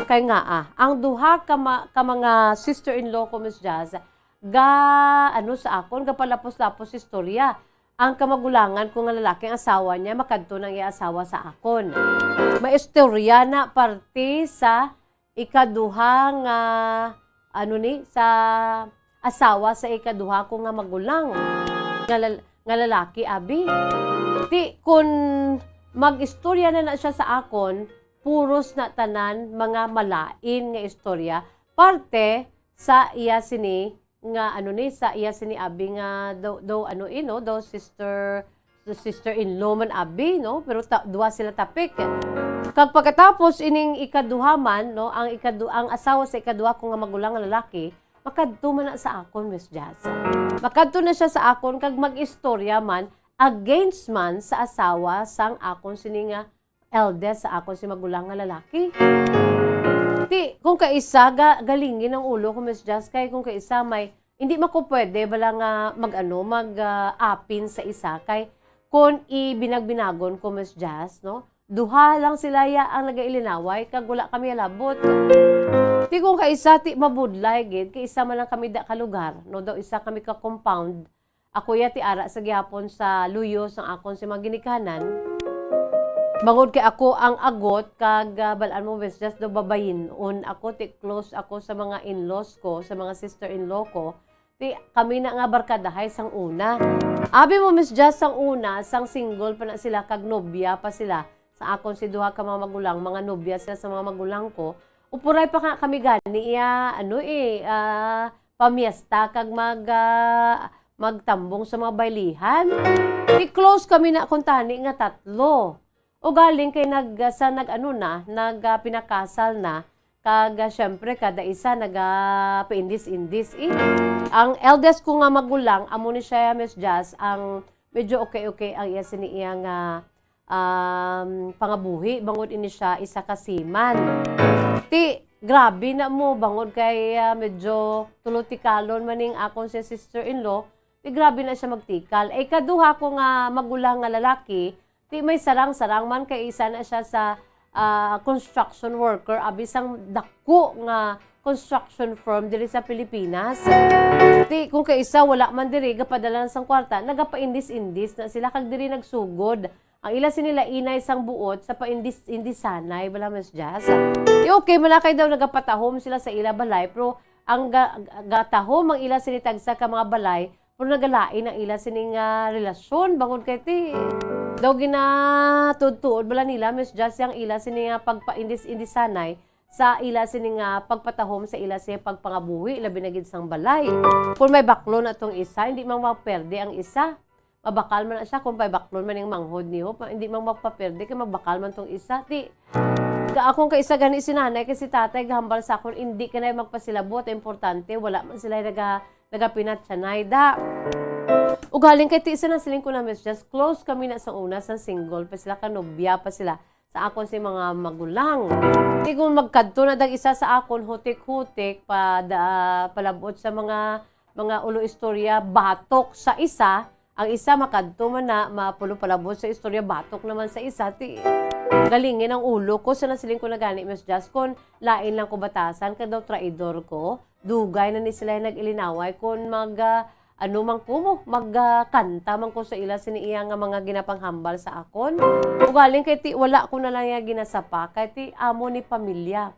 Kaya nga ang duha ka mga sister-in-law ko Miss Jazz, sa akon, palapos-lapos istorya. Ang kamagulangan ko nga lalaking asawa niya, makadto nang iasawa sa akon. May istorya na parte sa ikaduha nga, sa asawa sa ikaduha ko nga magulang. Nga lalaki, abi. Ti, kung mag-istorya na siya sa akon, puros na tanan mga malain nga istorya, parte sa iya sini nga sa iya sini abi nga do sister-in-law man abi no, pero duha sila tapik. Kag pagkatapos ining ikaduha man no, ang asawa sa ikaduha ko nga magulang nga lalaki, makadto man na sa akon Miss Jazz. Makadto na siya sa akon kag mag-istorya man against man sa asawa sang akon sini nga eldest sa akon si magulang nga lalaki. Ti, kung kaisa galingin ang ulo ko Miss Jazz, kay kung kaisa may hindi mako pwede bala nga mag-apin sa isa kay kung ibinagbinagon ko Miss Jazz no, duha lang sila ya ang nagailinaway kag wala kami alabot. Ti kung kaisa ti mabudlay gid kay isa man lang kami da ka lugar no, daw isa kami ka compound. Ako ya ti ara sa gihapon sa luyo sang akon si maginikanan. Bangod kay ako ang agot kag balaan mo Miss Jazz do babayin on ako ti close ako sa mga in-laws ko, sa mga sister-in-law ko. Ti kami na nga barkadahay sang una. Abi mo Miss Jazz sang una, sang single pa na sila kag nobya pa sila. Sa akon si duha ka mga magulang, mga nobya sila sa mga magulang ko. Upuray pa kami gani iya pamiesta kag magtambong sa mga baylihan. Ti close kami na kuntani nga tatlo. O galing kay pinakasal na kag syempre kada isa paindis-indis Ang eldest ko nga magulang amo ni siya Miss Jazz ang medyo okay ang iya siniya nga pangabuhi bangod ini siya isa kasiman. Ti grabe na mo bangod kay medyo tulutikalon maning akon si sister-in-law. Ti grabe na siya magtikal. Kaduha ko nga magulang nga lalaki, ti may sarang-sarang man kay isa na siya sa construction worker, abisang dako nga construction firm diri sa Pilipinas. Ti kung kay isa wala man diri gapadala sang kwarta, nagapaindis-indis na sila kag diri nagsugod. Ang ila sinila inay sang buot sa paindis-indisanay bala Miss Jazz. Okay man kay daw nagapatahom sila sa ila balay, pero ang gatahom ang ila sinitagsa ka mga balay, pero nagalain ang ila sining relasyon bangod kay ti daw ginatudtuod bala nila Miss Jazz ang ila sining pagpaindis-indisanay sa ila sining pagpatahom sa ila sining pagpangabuhi labi na gid sang balay. Kung may baklon atong isa, hindi man maperde ang isa. Mabakal man na siya kung may baklon man yung manghod niyo, hindi man mapaperde kay mabakal man tong isa. Ti akong kaisa gani si nanay kasi tatay gahambal sa akon hindi ka na magpasilabot, importante wala man sila nagapinatsanay da. Ugaling kay ti isa na siling ko na Miss Jazz, close kami na sa una sa single pa sila kanobya pa sila sa akon si mga magulang. Ti kung magkadto na dag isa sa akon hutik-hutik palabot sa mga ulo istorya batok sa isa, ang isa makadto man na mapulo palabot sa istorya batok naman sa isa. Ti galingin ang ulo ko sa nasiling ko na gani Miss Jazz kon lain lang ko batasan ka daw traidor ko, dugay na ni sila nag-ilinaway kon magkanta man ko sa ila siniiya nga mga ginapanghambal sa akon. Ugaling kay ti wala ko na lang ginasapa kay ti amo ni pamilya.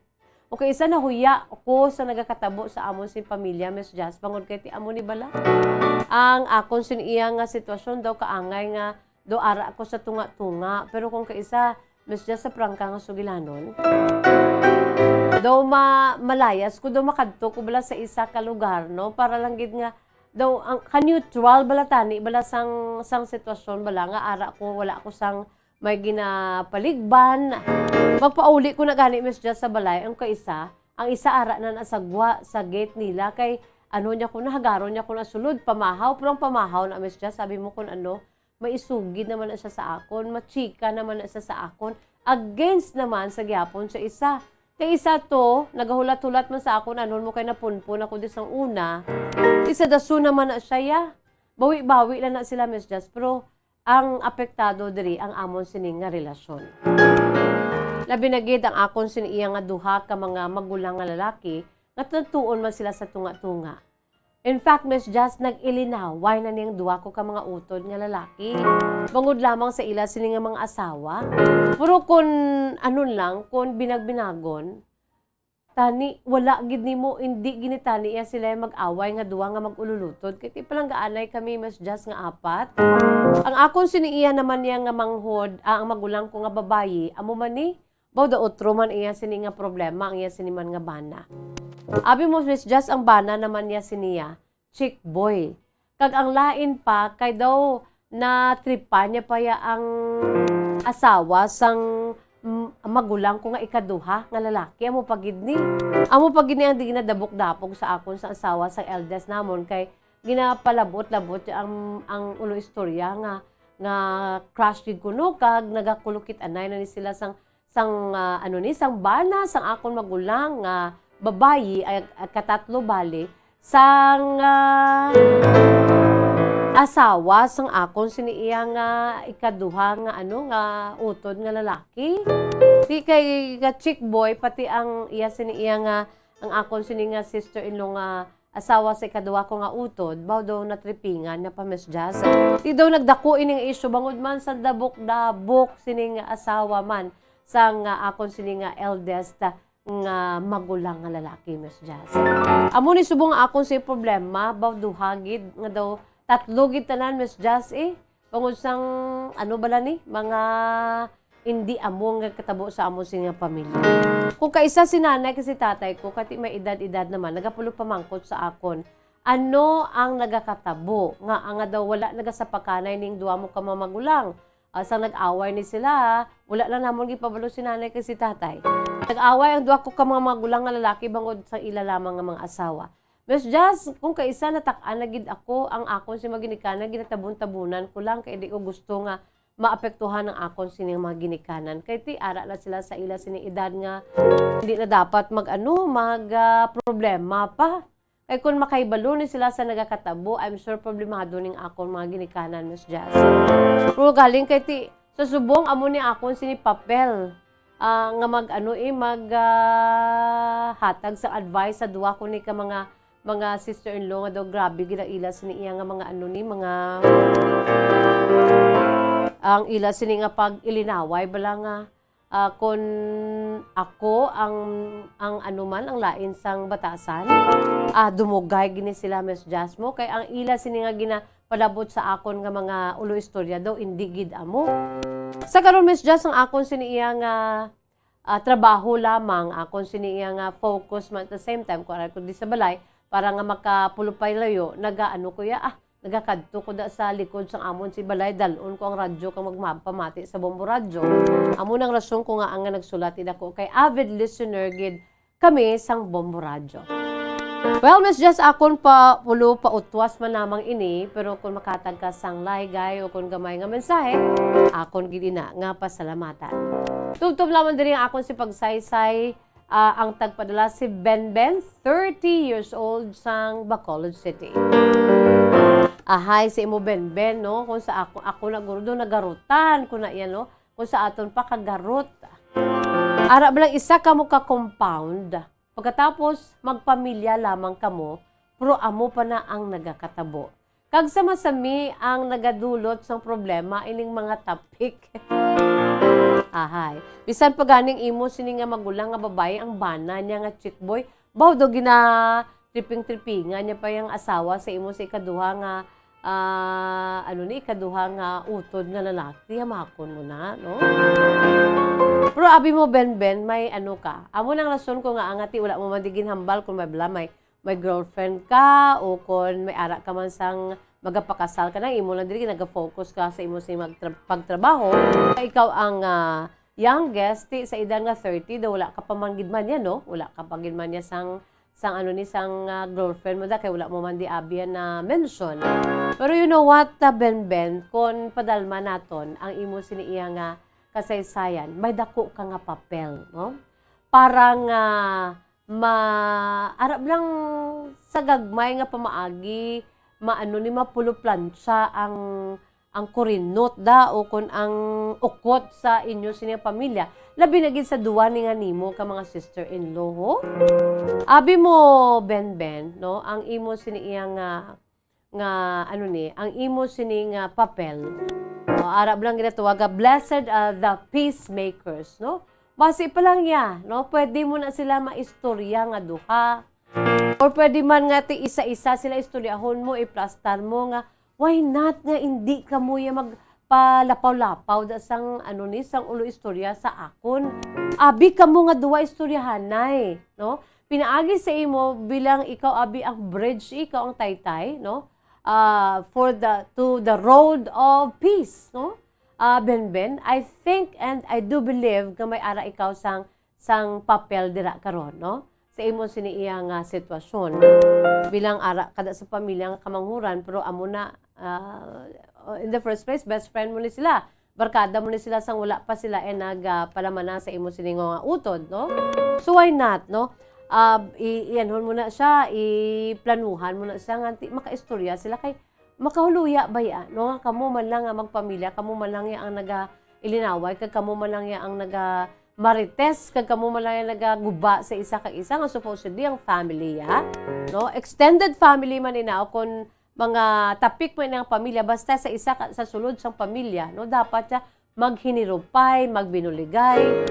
Okay, isa na huya ako sa nagakatabo sa amon si pamilya, Miss Jazz. Bangod kay ti amon ni bala. Ang akon sin iya nga sitwasyon daw kaangay nga do ara ako sa tunga-tunga. Pero kung kaisa, Miss Jazz, sa prangka nga sugilanon, daw malayas ko, daw makadto ko bala sa isa ka lugar, no? Para lang gid nga, daw, ang ka-neutral bala tani, bala sang sitwasyon, bala nga ara ko, wala ko sang may ginapaligban. Magpauli ko na gani, Miss Jazz, sa balay, ang kaisa, ang isa ara na nasagwa sa gate nila, kay ano niya ko na, hagaron niya ko na sulod, pamahaw, pero ang pamahaw na, Miss Jazz, sabi mo kung ano, maisugid naman na siya sa akon, machika naman na siya sa akon, against naman sa gyapon sa isa. Kaya isa to, nagahulat-hulat man sa akon, anon mo kay napunpun ako din sang una, isa daso naman na siya, ya. Bawi-bawi lang na sila, Miss Jazz, pero ang apektado diri ang amon sining nga relasyon. Labi na gid ang akon siniya nga duha ka mga magulang nga lalaki nga tuon man sila sa tunga-tunga. In fact, Miss Jazz, nag-ilinaway na niyang duha ko ka mga utod nga lalaki. Bangod lamang sa ila sini nga mga asawa. Pero kung anon lang, kung binagbinagon, tani, wala gid nimo, hindi ginitani iya sila mag-away nga duha nga mag-ululutod. Kaya ti palang gaanay kami, Miss Jazz, nga apat. Ang akon siniiya naman niya nga manghod, ang magulang ko nga babayi, amo man ni, bawda otro man iya sini nga problema, ang iya sini man nga bana. Abi mo, Miss Jazz, ang bana naman niya siniya, chick boy. Kag ang lain pa, kay daw na tripa niya pa ya ang asawa sang magulang ko nga ikaduha nga lalaki. Amo pagid ni ang di ginadabok-dapog sa akon sa asawa sa eldest namon kay ginapalabot-labot ang ulo istorya nga crush gid kuno kag nagakulukit anay na ni sila sang bana sang akon magulang nga babayi ay katatlo bali sang asawa sang akon siniiya nga ikaduha nga nga utod nga lalaki. Di kay chick boy pati ang iya siniiya nga ang akon sini nga sister-in-law nga asawa sa ikaduha ko nga utod, baw daw natripingan na pa Miss Jazz. Di daw nagdako ining issue bangod man sa dabok-dabok sini nga asawa man sang akon sini nga eldest nga magulang nga lalaki, Miss Jazz. Amo ni subong akon si problema, baw duhagid nga daw tatlo gid tanan, Miss Jazz, bangod sang ano bala ni mga hindi amo nga katabo sa amo sing pamilya. Kung kaisa si nanay kasi tatay ko kati may edad-edad naman nagapulo pamangkot sa akon. Ano ang nagakatabo nga daw wala nagasapakanay ning duha mo ka mamagulang. Sang nag-away ni sila, wala lang namon gipabalo si nanay kasi tatay. Nag-away ang duha ko ka mga magulang nga lalaki bangod sa ila lamang nga mga asawa. Miss Jazz, kung kaisa natak-an na gid ako, ang akon si maginikanan, ginatabon-tabunan ko lang, kaya di ko gusto nga maapektuhan ang akon sining mga ginikanan. Kaya ti, ara na sila sa ila sining edad nga, hindi na dapat problema pa. Kaya kung makaibalo ni sila sa nagakatabo, I'm sure problemado ning akon mga ginikanan, Miss Jazz. Pero galing kay ti, sa subong, amo ni akon sini papel. Nga hatag sa advice sa duwa ko ni ka mga sister-in-law nga daw grabe gila siniya nga mga ang ila sini nga pag ilinaway bala nga kon ako ang anuman ang lain sang batasan dumugay gini sila, Miss Jazz mo kay ang ila sini nga ginapalabot sa akon nga mga ulo istorya daw hindi gid amo sa karon, Miss Jazz, ang akon siniya nga trabaho lamang akon siniya nga focus man at the same time kung ko di sa balay para nga makapulupay layo, nagakadto ko da sa likod sang amon si balay, dalon ko ang radyo kang magpamati sa bombo radyo. Amo nang rason ko nga ang nagsulat ako kay avid listener gid kami sang bombo radyo. Well, Miss Jazz, akon pa utwas man namang ini, pero kung makatag ka sang laygay o kung gamay nga mensahe, akon gid ina nga pasalamatan. Tubtob lamang diri ang akon si pagsaysay. Ang tagpadala si Ben, 30 years old sang Bacolod City. Hi si imo Ben, no? Kung sa ako na guro nagarutan ko na yan, no? Kung sa aton pa kagarot. Ara ba lang isa ka mo ka-compound. Pagkatapos magpamilya lamang kamo, pero amo pa na ang nagakatabo. Kag sama-sami ang nagadulot sang problema ining mga topic. ahay. Bisan pa ganing imo sini nga magulang nga babae ang bana niya nga chick boy, baw do gina tripping-trippingan niya pa yung asawa sa imo sa ikaduha nga ikaduha nga utod nga lalaki, hamakon mo na, no? Pero abi mo, Ben, may ka. Amo nang rason ko nga angati, wala mo mandigin hambal kung may girlfriend ka o kung may ara ka man sang magapakasal ka na, imo lang dili nag-focus ka sa imo sa pagtrabaho. Ikaw ang youngest sa edad nga 30, daw wala ka pa manggid man yan, no? Wala ka pa man niya sang girlfriend mo da kay wala mo man di abiyan na mention. Pero you know what, Ben, kung padalma naton ang imo siniiya nga kasaysayan, may dako ka nga papel, no? Parang arab lang sa gagmay nga pamaagi, mapulo plancha ang kurinot da o kung ang ukot sa inyo sining pamilya. Labi na gid sa duwa ni nga nimo ka mga sister-in-law, ho? Abi mo, Ben, no? Ang imo siniiya ang imo sini nga papel. Arab lang ginatawaga, blessed are the peacemakers, no? Basi pa lang ya, no? Pwede mo na sila maistorya nga duha. Or pwede man nga ti isa-isa sila istoryahon mo, iplastar mo nga, why not nga hindi ka mo ya magpalapaw-lapaw da sang sang ulo istorya sa akon. Abi ka mo nga duwa istoryahanay, no? Pinaagi sa imo bilang ikaw abi ang bridge, ikaw ang taytay, no? To the road of peace, no? Ben, I think and I do believe nga may ara ikaw sang papel dira karon, no? Sa imo siniiya nga sitwasyon. Bilang ara kada sa pamilya nga kamanghuran, pero amo na in the first place, best friend mo ni sila. Barkada mo ni sila sang wala pa sila nagpalamana sa imo siningo nga utod, no? So why not, no? Iyanhon mo na siya, iplanuhan mo na siya nga makaistorya sila kay makahuluya ba ya, no? Nga kamo man lang nga magpamilya, kamo man lang ya ang ilinaway, kag kamo man lang ya ang marites, kag kamo man lang ya nagaguba sa isa ka isa nga supposedly ang family ya, no? Extended family man inaw kon mga tapik mo ng pamilya basta sa isa sa sulod sang pamilya, no? Dapat siya maghinirupay, magbinuligay,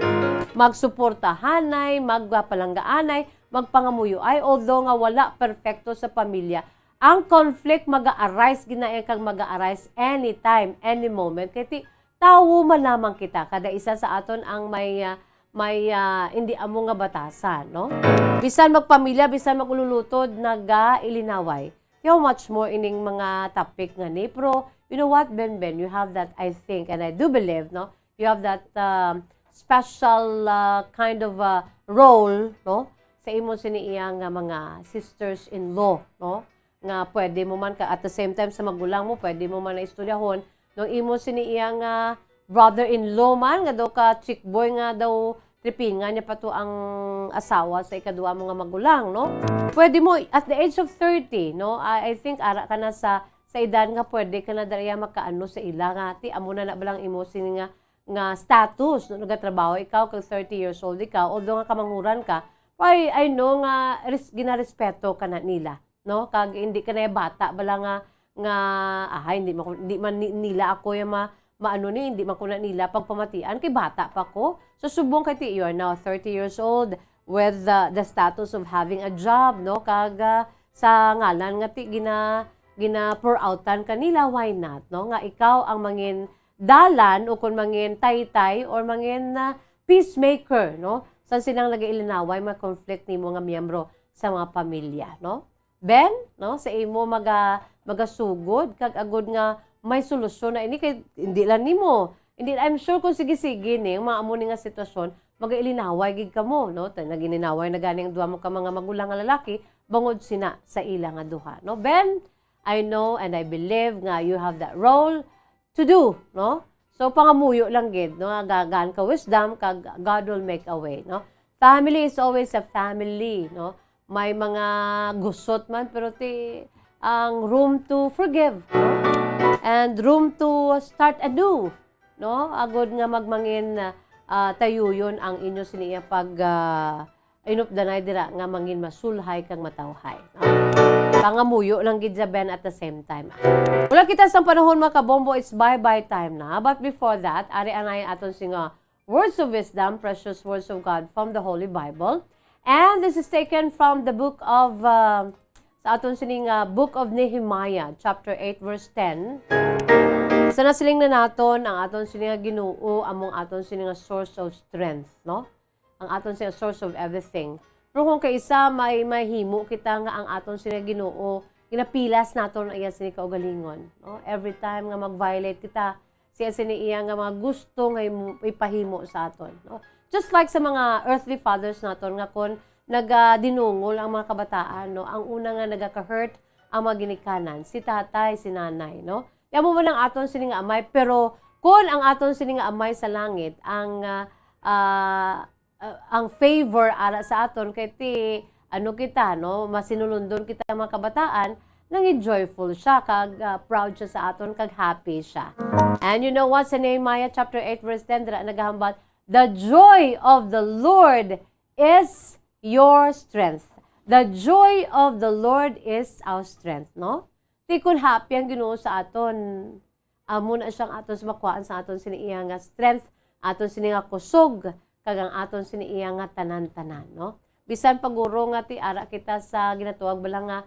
magsuportahanay, magpalanggaanay, magpangamuyoay, although nga wala perfecto sa pamilya. Ang conflict mag-a-arise, ginae kang mag-a-arise anytime, any moment. Kaya tawo man lamang kita, kada isa sa aton ang may hindi amo nga batasan, no? Bisan magpamilya, bisan magululutod, naga-ilinaway. How much more ining mga topic nga ni. Pero, you know what, Ben, you have that, I think, and I do believe, no? You have that special kind of role, no? Sa imo siniiya nga mga sisters-in-law, no? Nga pwede mo man at the same time sa magulang mo, pwede mo man na istoryahon, no? Imo siniiya nga brother-in-law man, nga daw ka chick boy nga daw tripingan niya pa to ang asawa sa ikaduha mo nga magulang, no? Pwede mo, at the age of 30, no? I think ara ka na sa edad nga pwede ka na dariya makaano sa ila nga, amo na balang imo sini nga status, no? Nagatrabaho ikaw, kag 30 years old ikaw, although nga kamanghuran ka, I know nga ginarespeto ka na nila, no? Kag hindi ka na bata, bala nga hindi man nila ako yung hindi man ko na nila pagpamatian kay bata pa ko. So subong kay you are now 30 years old with the status of having a job, no? Kag sa ngalan nga gina-pour outan kanila, why not, no? Nga ikaw ang mangin dalan o kung mangin taytay or mangin peacemaker, no? San silang nag-ilinaway mga conflict nimo nga miyembro sa mga pamilya, no? Ben, no? Sa imo magasugod kag agud nga may solusyon na ini kay hindi lang nimo. Hindi, I'm sure kung sige-sige ni mga amo ni nga sitwasyon, mag-ilinaway gid kamo, no? Nagininaway na ganing duha mo ka mga magulang nga lalaki bangod sina sa ila nga duha, no? Ben, I know and I believe nga you have that role to do, no? So pangamuyo lang gid, no? Gagaan ka wisdom kag God will make a way, no? Family is always a family, no? May mga gusot man pero ang room to forgive, no? And room to start anew, no? Agod nga magmangin tayuyon ang inyo siniya pag inupdanay dira nga mangin masulhay kang matawhay, no? Pangamuyo lang gid Ben at the same time. Wala kita sa panahon mga kabombo, it's bye-bye time na. But before that, ari anay aton singa words of wisdom, precious words of God from the Holy Bible. And this is taken from the book of, sa aton sining book of Nehemiah, chapter 8, verse 10. Sa nasiling na naton, ang aton sining Ginoo, among aton sining source of strength, no? Ang aton sining source of everything. Pero kung kaisa may mahimo kita nga ang aton sining Ginoo, ginapilas naton iya sini kaugalingon, no? Every time nga mag-violate kita, siya sini iya nga mga gusto nga ipahimo sa aton, no? Just like sa mga earthly fathers naton nga kon nagadinungol ang mga kabataan, no? Ang una nga nagaka-hurt ang mga ginikanan, si tatay, si nanay, no? Yamo man ang aton sini nga amay, pero kung ang aton sini nga amay sa langit ang favor ara sa aton kay ti ano kita, no? Masinulundon kita mga kabataan, nang joyful siya, kag proud siya sa aton, kag happy siya. And you know what? Sa Nehemiah chapter 8 verse 10, dira nagahambal, the joy of the Lord is your strength. The joy of the Lord is our strength, no? Di kun happy ang Ginoo sa aton, amo na siyang aton sa makuhaan sa aton siniiya nga strength, aton sini nga kusog, kag ang aton siniiya nga tanan-tanan, no? Bisan paguro nga ti ara kita sa ginatuwag bala nga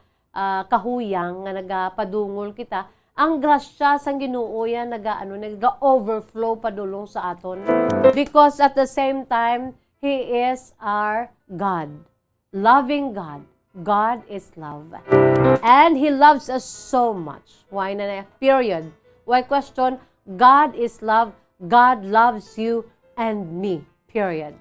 kahuyang nga nagapadungol kita, ang grasya sang Ginoo yan naga-overflow padulong sa aton. Because at the same time, He is our God. Loving God. God is love. And He loves us so much. Why na period? Why question? God is love. God loves you and me. Period.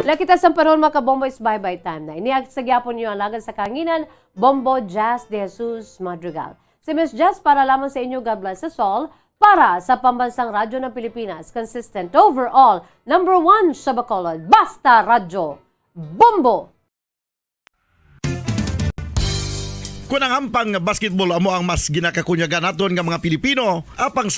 Lagi kita sa panahon mga kabombo is bye-bye time na. Iniag sa gyapon niyo ang lagan sa kanginan, Bombo Jazz de Jesus Madrigal. Si Miss Jazz para lamang sa inyo, God bless us all, para sa Pambansang Radyo ng Pilipinas, consistent overall, number 1 sa Bacolod, Basta Radyo, Bombo! Kung ang ampang basketball amo ang mas ginakakunyagan naton nga mga Pilipino, apang